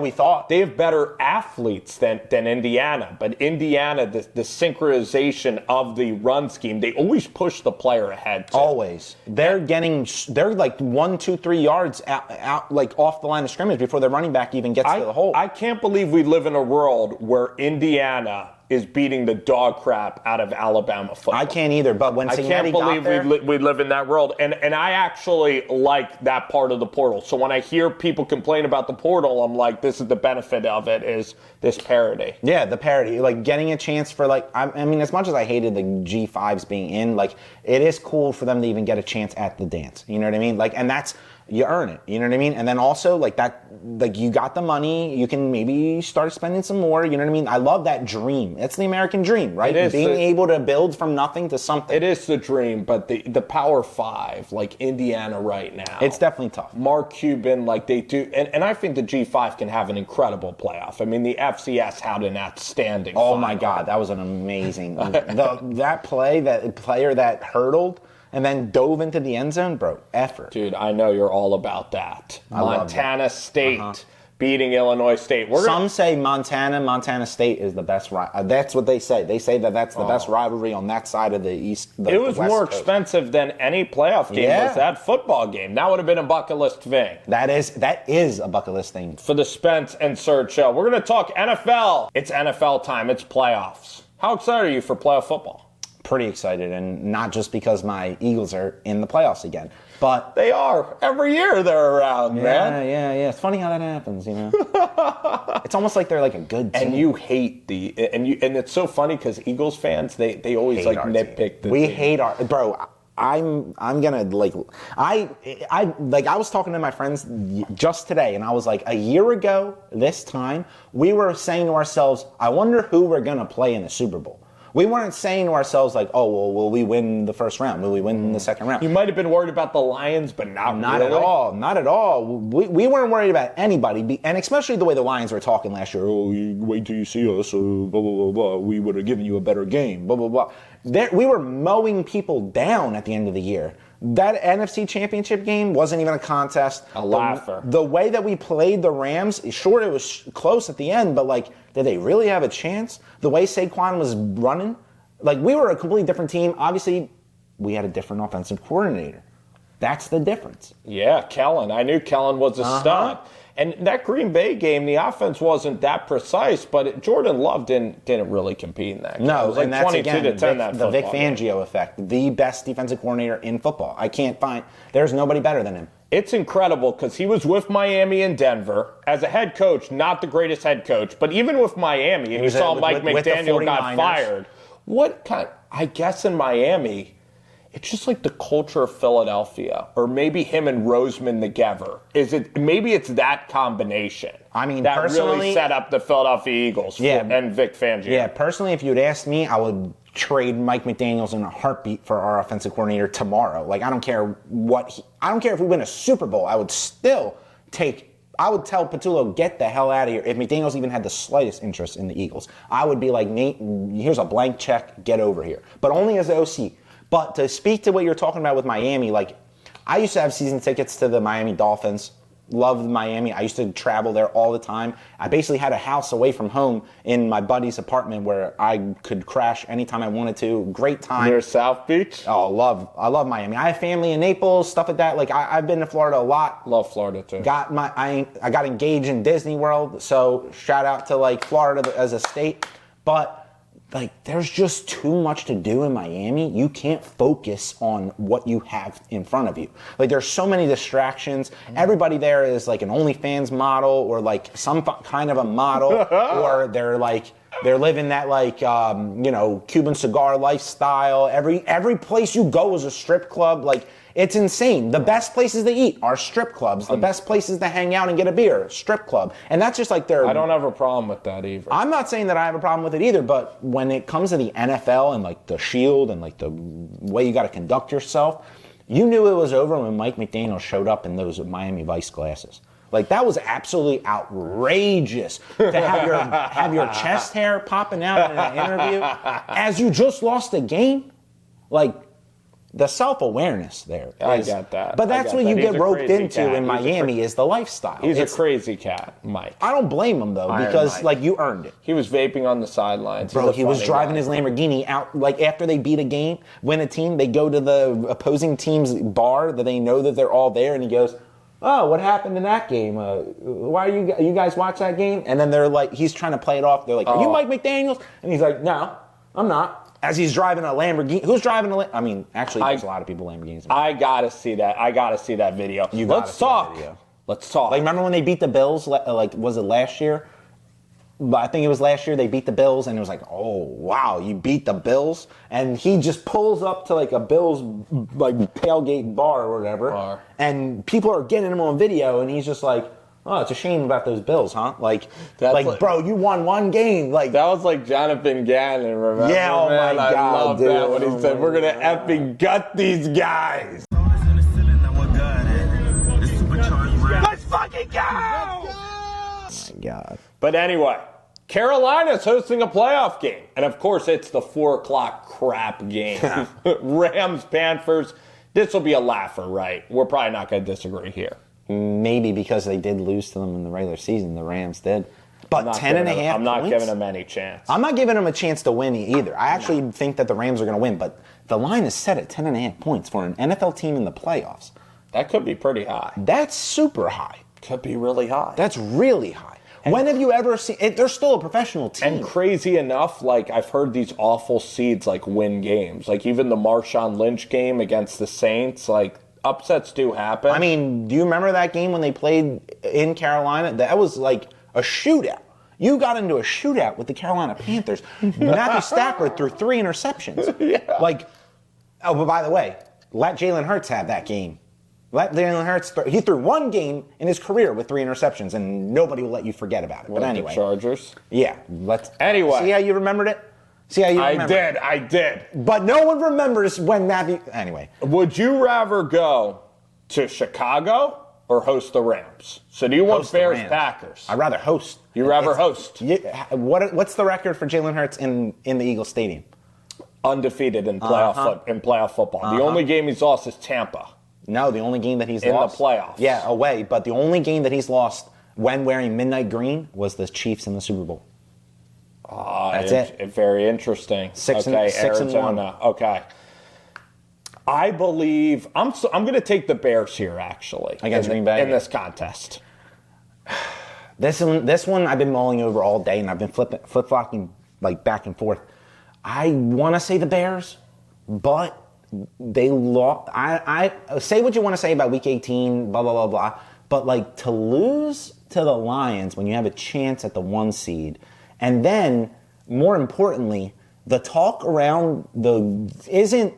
We thought. They have better athletes than Indiana. But Indiana, the synchronization of the run scheme, they always push the player ahead. Always. They're like 1, 2, 3 yards out like off the line of scrimmage before the running back even gets to the hole. I can't believe we live in a world where Indiana is beating the dog crap out of Alabama football. I can't either, but when Cignetti I can't believe we live in that world. And I actually like that part of the portal. So when I hear people complain about the portal, I'm like, this is the benefit of it, is this parity. Yeah, the parity. Like, getting a chance for, like, I mean, as much as I hated the G5s being in, like, it is cool for them to even get a chance at the dance. You know what I mean? Like, and that's, you earn it. You know what I mean? And then also, like, that, like, you got the money, you can maybe start spending some more. You know what I mean? I love that dream. It's the American dream, right? It is. Being able to build from nothing to something. It is the dream, but the Power 5, like Indiana right now, it's definitely tough. Mark Cuban, like they do, and I think the G5 can have an incredible playoff. I mean, the FCS had an outstanding. Oh final. my God, that was an amazing that player that hurdled and then dove into the end zone, bro. Effort. Dude, I know you're all about that. Montana State beating Illinois State. Some say Montana State is the best. That's what they say. They say that that's the best rivalry on that side of the East. It was more expensive than any playoff game. Was that football game? That would have been a bucket list thing. That is a bucket list thing. For the Spence and Serg show, we're going to talk NFL. It's NFL time. It's playoffs. How excited are you for playoff football? Pretty excited, and not just because my Eagles are in the playoffs again, but they are. Every year they're around, man. Yeah. It's funny how that happens, you know. It's almost like they're like a good team. And you hate and it's so funny because Eagles fans they always like nitpick the We team. hate our bro. I'm gonna like I was talking to my friends just today, and I was like, a year ago this time we were saying to ourselves, I wonder who we're gonna play in the Super Bowl. We weren't saying to ourselves like, oh, well, will we win the first round? Will we win the second round? You might have been worried about the Lions, but not really. At all. Not at all. We weren't worried about anybody, and especially the way the Lions were talking last year. Oh, wait till you see us. Blah, blah, blah, blah. We would have given you a better game. Blah, blah, blah. We were mowing people down at the end of the year. That NFC Championship game wasn't even a contest. A laugher. The way that we played the Rams, sure, it was close at the end, but, like, did they really have a chance? The way Saquon was running? Like, we were a completely different team. Obviously, we had a different offensive coordinator. That's the difference. Yeah, Kellen. I knew Kellen was a stud. And that Green Bay game, the offense wasn't that precise, but Jordan Love didn't really compete in that game. No, it was like and that's 22-10 the Vic Fangio effect, the best defensive coordinator in football. There's nobody better than him. It's incredible because he was with Miami and Denver as a head coach, not the greatest head coach, but even with Miami, and you saw Mike McDaniel got fired. I guess in Miami, it's just like the culture of Philadelphia, or maybe him and Roseman together. Maybe it's that combination. I mean, that personally, really set up the Philadelphia Eagles and Vic Fangio. Yeah, personally, if you'd asked me, I would trade Mike McDaniels in a heartbeat for our offensive coordinator tomorrow. Like, I don't care if we win a Super Bowl. I would tell Patullo, get the hell out of here. If McDaniels even had the slightest interest in the Eagles, I would be like, Nate, here's a blank check, get over here. But only as the OC. But to speak to what you're talking about with Miami, like, I used to have season tickets to the Miami Dolphins. Loved Miami. I used to travel there all the time. I basically had a house away from home in my buddy's apartment where I could crash anytime I wanted to. Great time. Near South Beach? Oh, I love Miami. I have family in Naples, stuff like that. Like, I've been to Florida a lot. Love Florida too. I got engaged in Disney World, so shout out to, like, Florida as a state. But, like, there's just too much to do in Miami. You can't focus on what you have in front of you. Like, there's so many distractions. Everybody there is like an OnlyFans model, or like some kind of a model, or they're living that, like, Cuban cigar lifestyle. Every place you go is a strip club. Like, it's insane. The best places to eat are strip clubs. The best places to hang out and get a beer, strip club. And that's just like I don't have a problem with that either. I'm not saying that I have a problem with it either, but when it comes to the NFL and, like, the shield and, like, the way you got to conduct yourself, you knew it was over when Mike McDaniel showed up in those Miami Vice glasses. Like, that was absolutely outrageous to have your chest hair popping out in an interview as you just lost a game. Like, the self-awareness there. I got that. But that's what you get roped into in Miami is the lifestyle. He's a crazy cat, Mike. I don't blame him, though, because, like, you earned it. He was vaping on the sidelines. Bro, he was driving his Lamborghini out, like, after they beat a game, win a team, they go to the opposing team's bar that they know that they're all there, and he goes, oh, what happened in that game? Why are you guys watch that game? And then they're like, he's trying to play it off. They're like, are you Mike McDaniels? And he's like, no, I'm not. As he's driving a Lamborghini. Who's driving a Lamborghini? I mean, actually, there's a lot of people Lamborghinis. I gotta see that. I gotta see that video. Let's talk. Let's talk. Like, remember when they beat the Bills? Like, was it last year? But I think it was last year they beat the Bills, and it was like, oh, wow, you beat the Bills? And he just pulls up to, like, a Bills, like, tailgate bar or whatever, and people are getting him on video, and he's just like, oh, it's a shame about those Bills, huh? Like, bro, you won one game. Like, that was like Jonathan Gannon, remember? Yeah, oh my God, I love dude. that when he said, we're going to effing gut these guys. Let's fucking go! Oh my God. But anyway, Carolina's hosting a playoff game. And of course, it's the 4 o'clock crap game. Rams, Panthers. This will be a laugher, right? We're probably not going to disagree here. Maybe because they did lose to them in the regular season. The Rams did. But 10.5 I'm not giving them any chance. I'm not giving them a chance to win either. I actually think that the Rams are going to win. But the line is set at 10.5 points for an NFL team in the playoffs. That could be pretty high. That's super high. Could be really high. That's really high. When have you ever seen it? They're still a professional team. And crazy enough, like, I've heard these awful seeds, like, win games. Like, even the Marshawn Lynch game against the Saints, like, upsets do happen. I mean, do you remember that game when they played in Carolina? That was like a shootout. You got into a shootout with the Carolina Panthers. Matthew Stafford threw 3 interceptions. Yeah. Like, oh, but by the way, let Jalen Hurts have that game. Let Jalen Hurts he threw one game in his career with 3 interceptions, and nobody will let you forget about it. But anyway. The Chargers? Yeah. Anyway. See how you remembered it? See how you remember it? I did. But no one remembers when Matthew... Anyway. Would you rather go to Chicago or host the Rams? So do you want Bears, Packers? I'd rather host. You rather host? What's the record for Jalen Hurts in the Eagles Stadium? Undefeated in playoff football. The only game he's lost is Tampa. No, the only game that he's lost. In the playoffs. Yeah, away. But the only game that he's lost when wearing midnight green was the Chiefs in the Super Bowl. That's it. Very interesting. Six Arizona. and 1. Okay. I believe I'm going to take the Bears here, actually, against Green Bay in this contest. This one I've been mulling over all day, and I've been flip-flopping like back and forth. I want to say the Bears, but they lost. I say what you want to say about Week 18, blah blah blah blah, but like to lose to the Lions when you have a chance at the 1 seed, and then more importantly, the talk around isn't,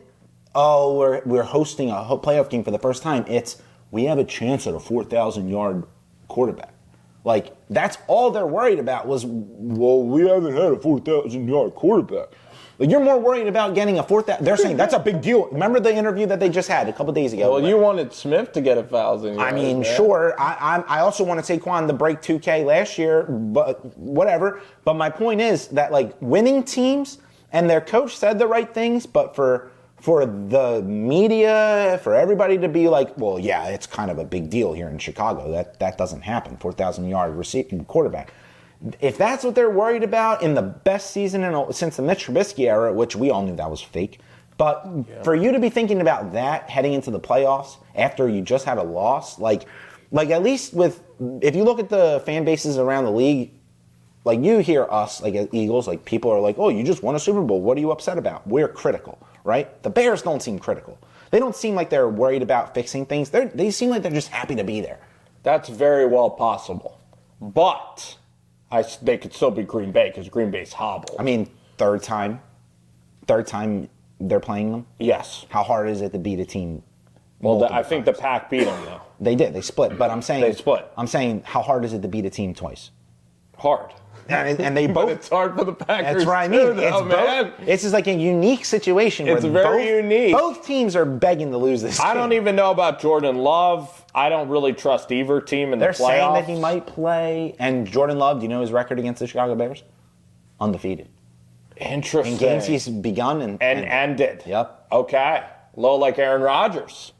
oh, we're hosting a playoff game for the first time. It's we have a chance at a 4,000-yard quarterback. Like, that's all they're worried about was, well, we haven't had a 4,000-yard quarterback. Like, you're more worried about getting a 4,000. They're saying that's a big deal. Remember the interview that they just had a couple days ago? Well, you wanted Smith to get 1,000 yards. I mean, sure. I also want Saquon to break 2K last year, but whatever. But my point is that, like, winning teams, and their coach said the right things, but for the media, for everybody to be like, well, yeah, it's kind of a big deal here in Chicago. That doesn't happen. 4,000-yard receiving quarterback. If that's what they're worried about in the best season since the Mitch Trubisky era, which we all knew that was fake, but for you to be thinking about that heading into the playoffs after you just had a loss, like at least if you look at the fan bases around the league, like you hear us, like as Eagles, like people are like, oh, you just won a Super Bowl. What are you upset about? We're critical, right? The Bears don't seem critical. They don't seem like they're worried about fixing things. They seem like they're just happy to be there. That's very well possible. But they could still be Green Bay because Green Bay's hobbled. I mean, third time they're playing them? Yes. How hard is it to beat a team? Well, I think the Pack beat them, though. They did. They split. But I'm saying... They split. I'm saying, how hard is it to beat a team twice? Hard. And they both... But it's hard for the Packers, that's what I mean. man. It's just like a unique situation where it's very unique. Both teams are begging to lose this game. I don't even know about Jordan Love. I don't really trust either team in the playoffs. They're saying that he might play. And Jordan Love, do you know his record against the Chicago Bears? Undefeated. Interesting. In games he's begun and ended. Yep. Okay. Low like Aaron Rodgers.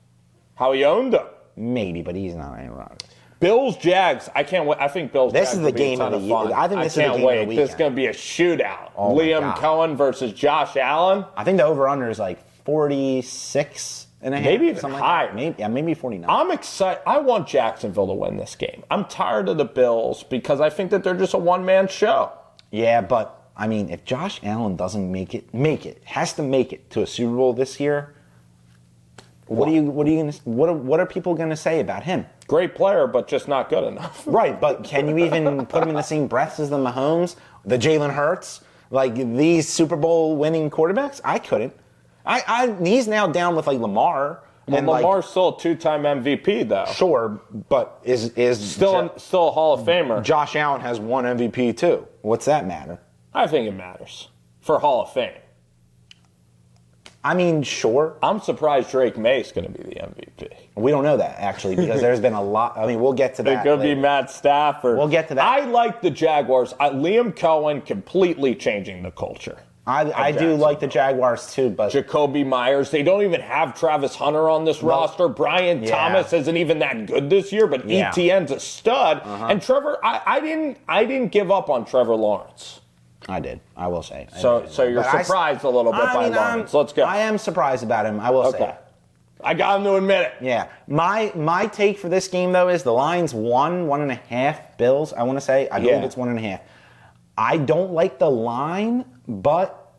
How he owned him. Maybe, but he's not Aaron Rodgers. Bills Jags. I can't wait. I think Bills. This Jags is the game of the year. I think this is the game of the weekend. This is going to be a shootout. Oh Liam Cohen versus Josh Allen. I think the over/under is like 46 and a half. Maybe even higher. Like maybe 49. I'm excited. I want Jacksonville to win this game. I'm tired of the Bills because I think that they're just a one-man show. Yeah, but I mean, if Josh Allen doesn't has to make it to a Super Bowl this year. What are people gonna say about him? Great player, but just not good enough. Right, but can you even put him in the same breath as the Mahomes, the Jalen Hurts, like these Super Bowl winning quarterbacks? I couldn't. He's now down with like Lamar. Well, and Lamar's still a two-time MVP though. Sure, but is still a Hall of Famer. Josh Allen has one MVP too. What's that matter? I think it matters for Hall of Fame. I mean, sure. I'm surprised Drake May's going to be the MVP. We don't know that, actually, because there's been a lot. I mean, we'll get to that. It could be Matt Stafford. We'll get to that. I like the Jaguars. Liam Cohen completely changing the culture. I do like the Jaguars, too, but... Jacoby Myers. They don't even have Travis Hunter on this roster. Brian Thomas isn't even that good this year, but ETN's a stud. And Trevor, I didn't give up on Trevor Lawrence. I did. I will say. So you're surprised a little bit by Lawrence. Let's go. I am surprised about him. I will say. I got him to admit it. Yeah. My take for this game though is the line's 1.5 Bills. I want to say. I believe it's 1.5. I don't like the line, but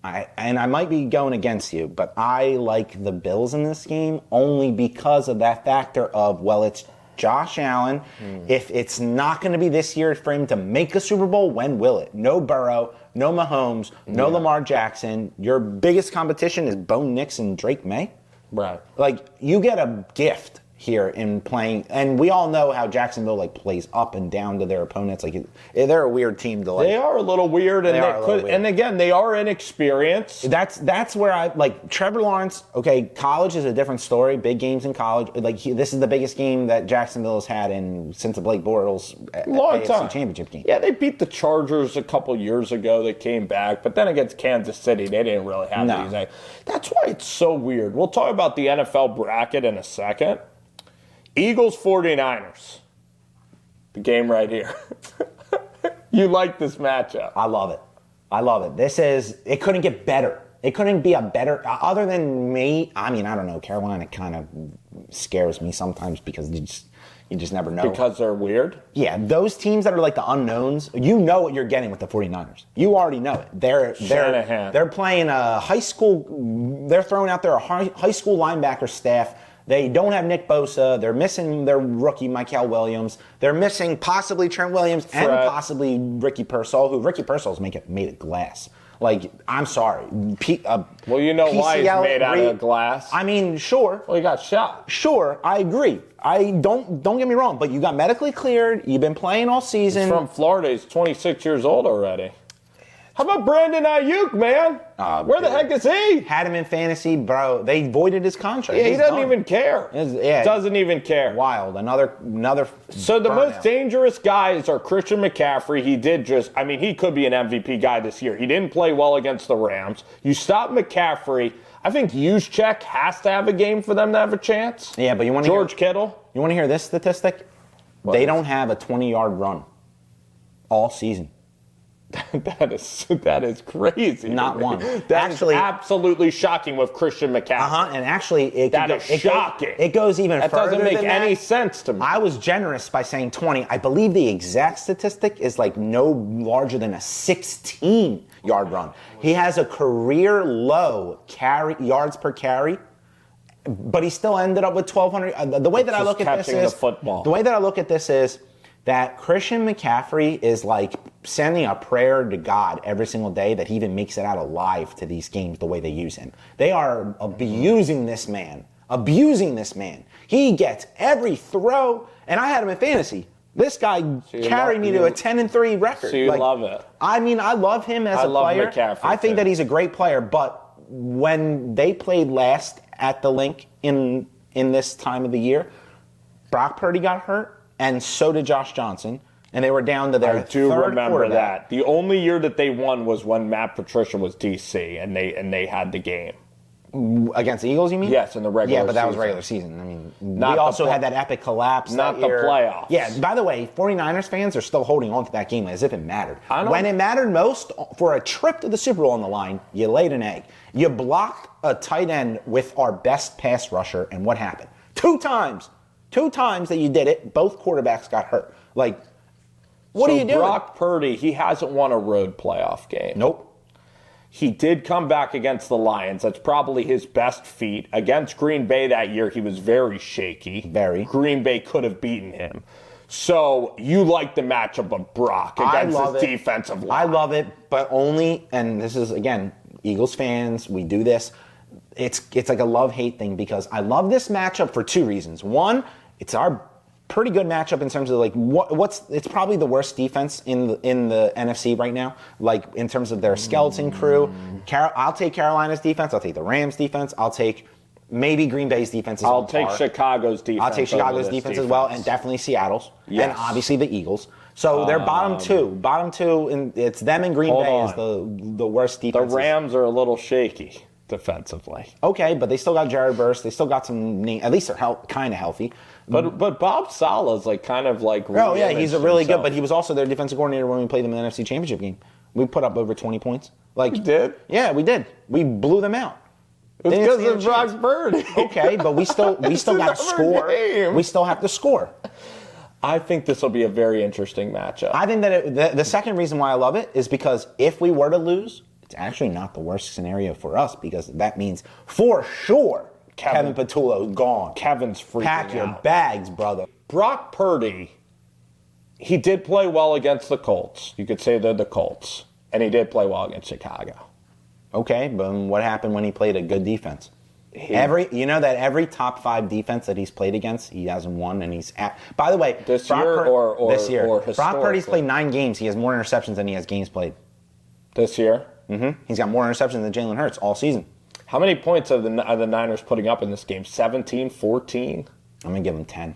I might be going against you, but I like the Bills in this game only because of that factor of it's Josh Allen. If it's not going to be this year for him to make a Super Bowl, when will it? No Burrow, no Mahomes, no Lamar Jackson. Your biggest competition is Bo Nix and Drake May. Right. Like, you get a gift here in playing, and we all know how Jacksonville plays up and down to their opponents. They're a weird team to They are a little weird, and again, they are inexperienced. That's where I like Trevor Lawrence. Okay, college is a different story. Big games in college. This is the biggest game that Jacksonville has had since the Blake Bortles AFC Championship game. Yeah, they beat the Chargers a couple years ago. They came back, but then against Kansas City, they didn't really have anything. That's why it's so weird. We'll talk about the NFL bracket in a second. Eagles 49ers. The game right here. You like this matchup. I love it. It couldn't get better. It couldn't be a better, other than me. I mean, I don't know. Carolina kind of scares me sometimes because you just never know. Because they're weird? Yeah, those teams that are like the unknowns, you know what you're getting with the 49ers. You already know it. They're playing a high school, they're throwing out their high school linebacker staff. They don't have Nick Bosa. They're missing their rookie, Mykel Williams. They're missing possibly Trent Williams and possibly Ricky Pearsall, who Ricky Pearsall's made of glass. I'm sorry. Well, you know why he's made out of glass. I mean, sure. Well, he got shot. Sure, I agree. Don't get me wrong, but you got medically cleared. You've been playing all season. He's from Florida. He's 26 years old already. How about Brandon Ayuk, man? Where the heck is he? Had him in fantasy, bro. They voided his contract. Yeah, he doesn't even care. Doesn't even care. Wild. Another. So the most dangerous guys are Christian McCaffrey. He could be an MVP guy this year. He didn't play well against the Rams. You stop McCaffrey. I think Juszczyk has to have a game for them to have a chance. Yeah, but you want to George Kittle. You want to hear this statistic? They don't have a 20-yard run all season. That is crazy. Not one. That's absolutely shocking with Christian McCaffrey. And actually, shocking. It goes even further. That doesn't make any sense to me. I was generous by saying 20. I believe the exact statistic is no larger than a 16-yard run. He has a career low yards per carry, but he still ended up with 1,200. The way that I look at this is that Christian McCaffrey is sending a prayer to God every single day that he even makes it out alive to these games the way they use him. They are abusing this man. He gets every throw, and I had him in fantasy. This guy carried me to a 10-3 record. So you love it. I mean, I love him as a player. McCaffrey I think that he's a great player, but when they played last at the link in this time of the year, Brock Purdy got hurt. And so did Josh Johnson. And they were down to their I do third remember quarterback. that. The only year that they won was when Matt Patricia was DC, and they had the game. Against the Eagles, you mean? Yes, in the regular season. Yeah, but that was regular season. I mean, Not we the also had that epic collapse Not that year. the playoffs. Yeah, by the way, 49ers fans are still holding on to that game as if it mattered. When it mattered most, for a trip to the Super Bowl on the line, you laid an egg. You blocked a tight end with our best pass rusher, and what happened? Two times that you did it, both quarterbacks got hurt. Like, what are you doing? Brock Purdy, he hasn't won a road playoff game. Nope. He did come back against the Lions. That's probably his best feat. Against Green Bay that year, he was very shaky. Very. Green Bay could have beaten him. So you like the matchup of Brock against his defensive line. I love it, but only, and this is, again, Eagles fans, we do this. It's like a love-hate thing because I love this matchup for two reasons. One, it's our pretty good matchup in terms of like it's probably the worst defense in the NFC right now, like in terms of their skeleton crew. I'll take Carolina's defense. I'll take the Rams defense. I'll take maybe Green Bay's defense. I'll take Chicago's defense. I'll take Chicago's defense as well, and definitely Seattle's, and obviously the Eagles. So they're bottom two, and it's them and Green Bay is the worst defense. The Rams are a little shaky defensively. Okay, but they still got Jared Verse. They still got some. At least they're kind of healthy. But Bob Sala's like kind of like. Oh yeah, he's a really good. But he was also their defensive coordinator when we played them in the NFC Championship game. We put up over 20 points. Like you did? Yeah, we did. We blew them out. It was because of Brock Purdy. Okay, but we still got to score. We still have to score. I think this will be a very interesting matchup. I think that the second reason why I love it is because if we were to lose, it's actually not the worst scenario for us because that means for sure Kevin Patullo's gone. Kevin's freaking Pack your out. bags, brother. Brock Purdy, he did play well against the Colts. You could say they're the Colts. And he did play well against Chicago. Okay, but what happened when he played a good defense? Every top 5 defense that he's played against, he hasn't won, and he's at. By the way, this year or Brock Purdy's played 9 games. He has more interceptions than he has games played. This year? Mm-hmm. He's got more interceptions than Jalen Hurts all season. How many points are the Niners putting up in this game? 17, 14? I'm going to give him 10.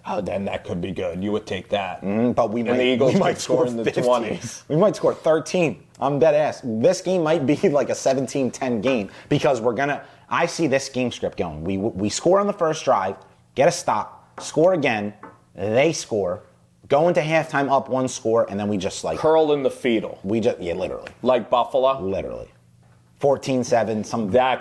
Oh, then that could be good. You would take that. But the Eagles might score in the 20s. We might score 13. I'm dead ass. This game might be like a 17-10 game because I see this game script going. We score on the first drive, get a stop, score again, they score, go into halftime up 1 score, and then we just like curl in the fetal. Literally. Like Buffalo? Literally. 14-7, that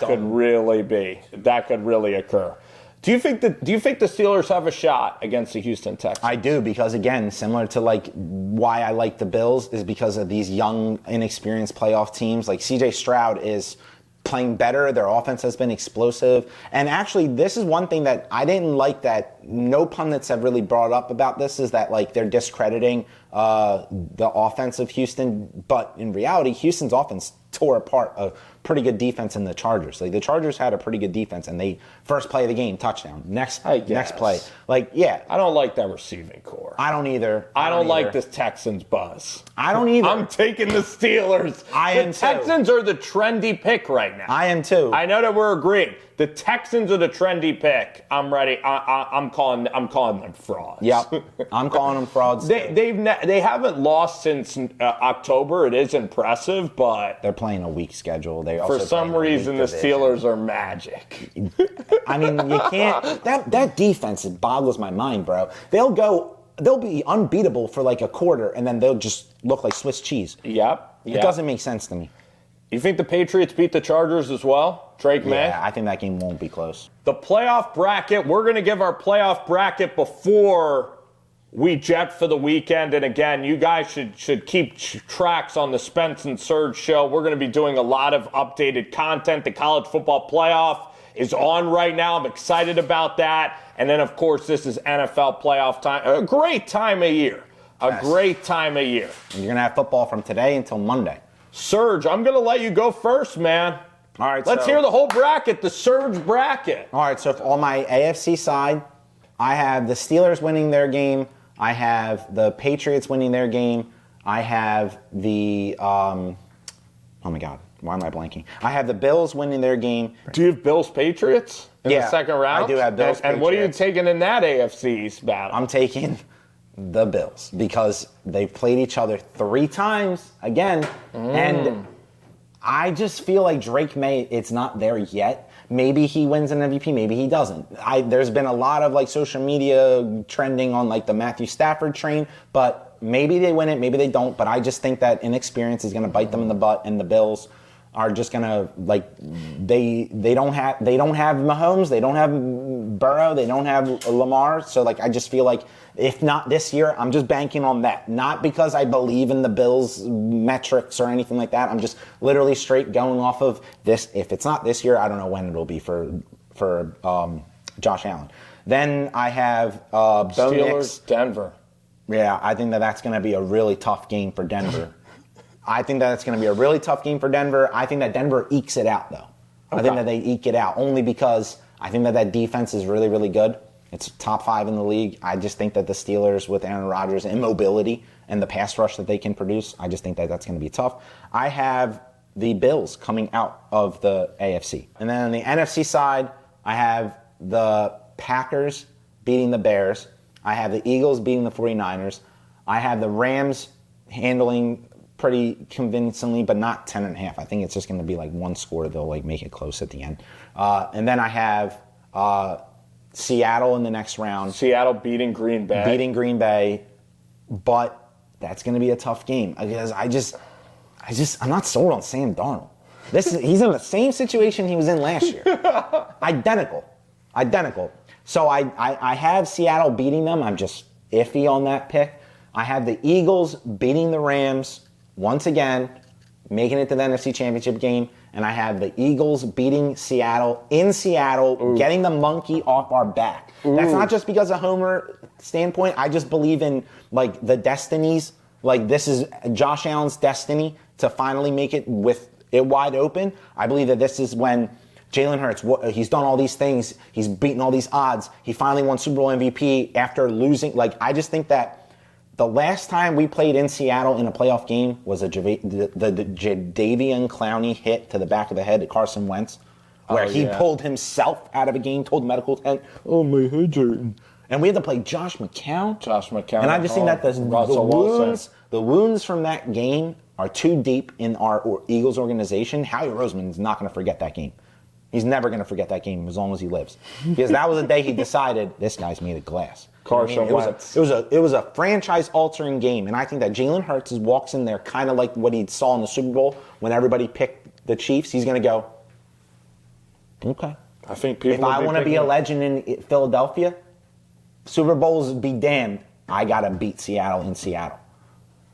could really occur. Do you think the Steelers have a shot against the Houston Texans? I do, because again, similar to like why I like the Bills is because of these young, inexperienced playoff teams. Like CJ Stroud is playing better. Their offense has been explosive. And actually, this is one thing that I didn't like that no pundits have really brought up about this is that like they're discrediting the offense of Houston. But in reality, Houston's offense tore apart a pretty good defense in the Chargers. Like the Chargers had a pretty good defense, and they first play of the game, touchdown. Next play. Like, yeah. I don't like that receiving core. I don't either. I don't like this Texans buzz. I don't either. I'm taking the Steelers. The Texans are the trendy pick right now. I am too. I know that we're agreeing. The Texans are the trendy pick. I'm ready. I'm calling them frauds. Yep. I'm calling them frauds. They haven't lost since October. It is impressive, but they're playing a weak schedule. For some reason, the Steelers are magic. I mean, you can't. That defense boggles my mind, bro. They'll be unbeatable for like a quarter, and then they'll just look like Swiss cheese. Yep. It doesn't make sense to me. You think the Patriots beat the Chargers as well? Drake May? Yeah, I think that game won't be close. The playoff bracket, we're going to give our playoff bracket before we jet for the weekend. And again, you guys should keep tracks on the Spence and Serg show. We're going to be doing a lot of updated content. The college football playoff is on right now. I'm excited about that. And then, of course, this is NFL playoff time. A great time of year. Great time of year. And you're going to have football from today until Monday. Serg, I'm going to let you go first, man. All right. Let's hear the whole bracket, the Serg bracket. All right. So on my AFC side, I have the Steelers winning their game. I have the Patriots winning their game. I have the oh my God, why am I blanking? I have the Bills winning their game. Do you have Bills Patriots in the second round? I do have Bills. And what are you taking in that AFC East battle? I'm taking the Bills because they've played each other 3 times again. And I just feel like Drake May, it's not there yet. Maybe he wins an MVP, maybe he doesn't. There's been a lot of like social media trending on like the Matthew Stafford train, but maybe they win it, maybe they don't. But I just think that inexperience is going to bite them in the butt, and the Bills are just going to like they don't have Mahomes, they don't have Burrow, they don't have Lamar. So like I just feel like if not this year, I'm just banking on that. Not because I believe in the Bills metrics or anything like that. I'm just literally straight going off of this. If it's not this year, I don't know when it'll be for Josh Allen. Then I have Steelers, Denver. Yeah, I think that's going to be a really tough game for Denver. I think that it's going to be a really tough game for Denver. I think that Denver ekes it out, though. Okay. I think that they eke it out only because I think that defense is really, really good. It's top 5 in the league. I just think that the Steelers, with Aaron Rodgers' immobility and the pass rush that they can produce, I just think that that's going to be tough. I have the Bills coming out of the AFC. And then on the NFC side, I have the Packers beating the Bears. I have the Eagles beating the 49ers. I have the Rams handling pretty convincingly, but not 10.5. I think it's just going to be like one score. They'll like make it close at the end. And then I have Seattle in the next round. Seattle beating Green Bay. But that's going to be a tough game because I'm not sold on Sam Darnold. He's in the same situation he was in last year. Identical. So I have Seattle beating them. I'm just iffy on that pick. I have the Eagles beating the Rams once again, making it to the NFC Championship game. And I have the Eagles beating Seattle in Seattle, getting the monkey off our back. That's not just because of Homer standpoint. I just believe in like the destinies. Like this is Josh Allen's destiny to finally make it with it wide open. I believe that this is when Jalen Hurts, he's done all these things. He's beaten all these odds. He finally won Super Bowl MVP after losing. Like I just think that the last time we played in Seattle in a playoff game was the Jadeveon Clowney hit to the back of the head to Carson Wentz, where he pulled himself out of a game, told the medical tent, "Oh, my head's hurting." And we had to play Josh McCown. And I just think that the wounds from that game are too deep in our Eagles organization. Howie Roseman's not going to forget that game. He's never going to forget that game as long as he lives. Because that was the day he decided, this guy's made of glass. Carson Wentz. It was a franchise-altering game, and I think that Jalen Hurts walks in there kind of like what he saw in the Super Bowl when everybody picked the Chiefs. He's going to go, okay. I think people. If I want to be a legend in Philadelphia, Super Bowls be damned, I got to beat Seattle in Seattle.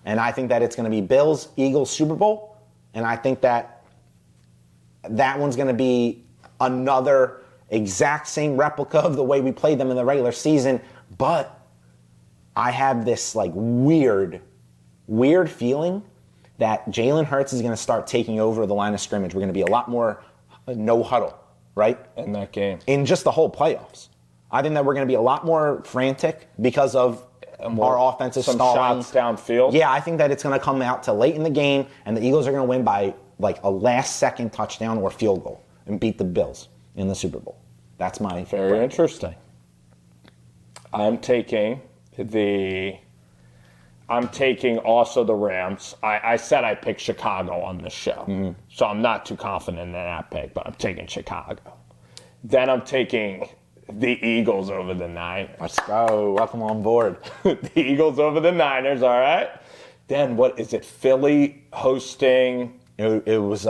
And I think that it's going to be Bills, Eagles, Super Bowl, and I think that one's going to be another exact same replica of the way we played them in the regular season. But I have this like weird feeling that Jalen Hurts is going to start taking over the line of scrimmage. We're going to be a lot more no huddle, right? In that game. In just the whole playoffs. I think that we're going to be a lot more frantic because of our offensive stalling. Shots downfield. Yeah, I think that it's going to come out to late in the game, and the Eagles are going to win by like a last-second touchdown or field goal and beat the Bills in the Super Bowl. That's my very interesting. I'm taking also the Rams. I said I picked Chicago on this show, so I'm not too confident in that pick, but I'm taking Chicago. Then I'm taking the Eagles over the Niners. Let's go. Welcome on board. The Eagles over the Niners, all right? Then what is it? Philly hosting... It was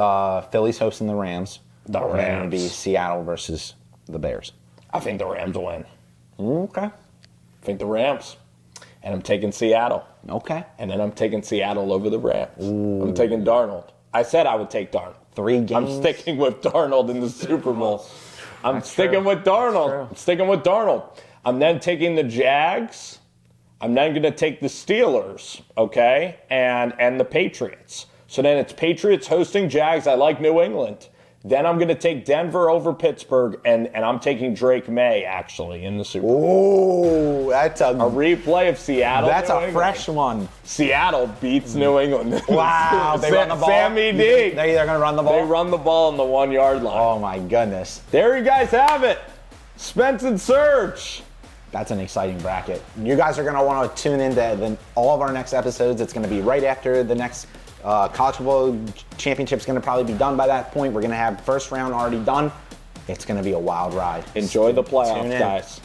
Philly's hosting the Rams. The Rams. And it would be Seattle versus the Bears. I think the Rams will win. Okay. I think the Rams. And I'm taking Seattle. Okay. And then I'm taking Seattle over the Rams. I'm taking Darnold. I said I would take Darnold. 3 games. I'm sticking with Darnold in the Super Bowl. I'm sticking with Darnold. I'm then taking the Jags. I'm then going to take the Steelers, okay, and the Patriots. So then it's Patriots hosting Jags. I like New England. Then I'm going to take Denver over Pittsburgh, and I'm taking Drake May, actually, in the Super Bowl. Oh, that's a replay of Seattle. That's a fresh one. Seattle beats New England. Wow. They run the ball? Sammy D. They're going to run the ball? They run the ball on the 1 yard line. Oh, my goodness. There you guys have it. Spence and Serg. That's an exciting bracket. You guys are going to want to tune into all of our next episodes. It's going to be right after the next college football championship is going to probably be done by that point. We're going to have first round already done. It's going to be a wild ride. Enjoy the playoffs, guys.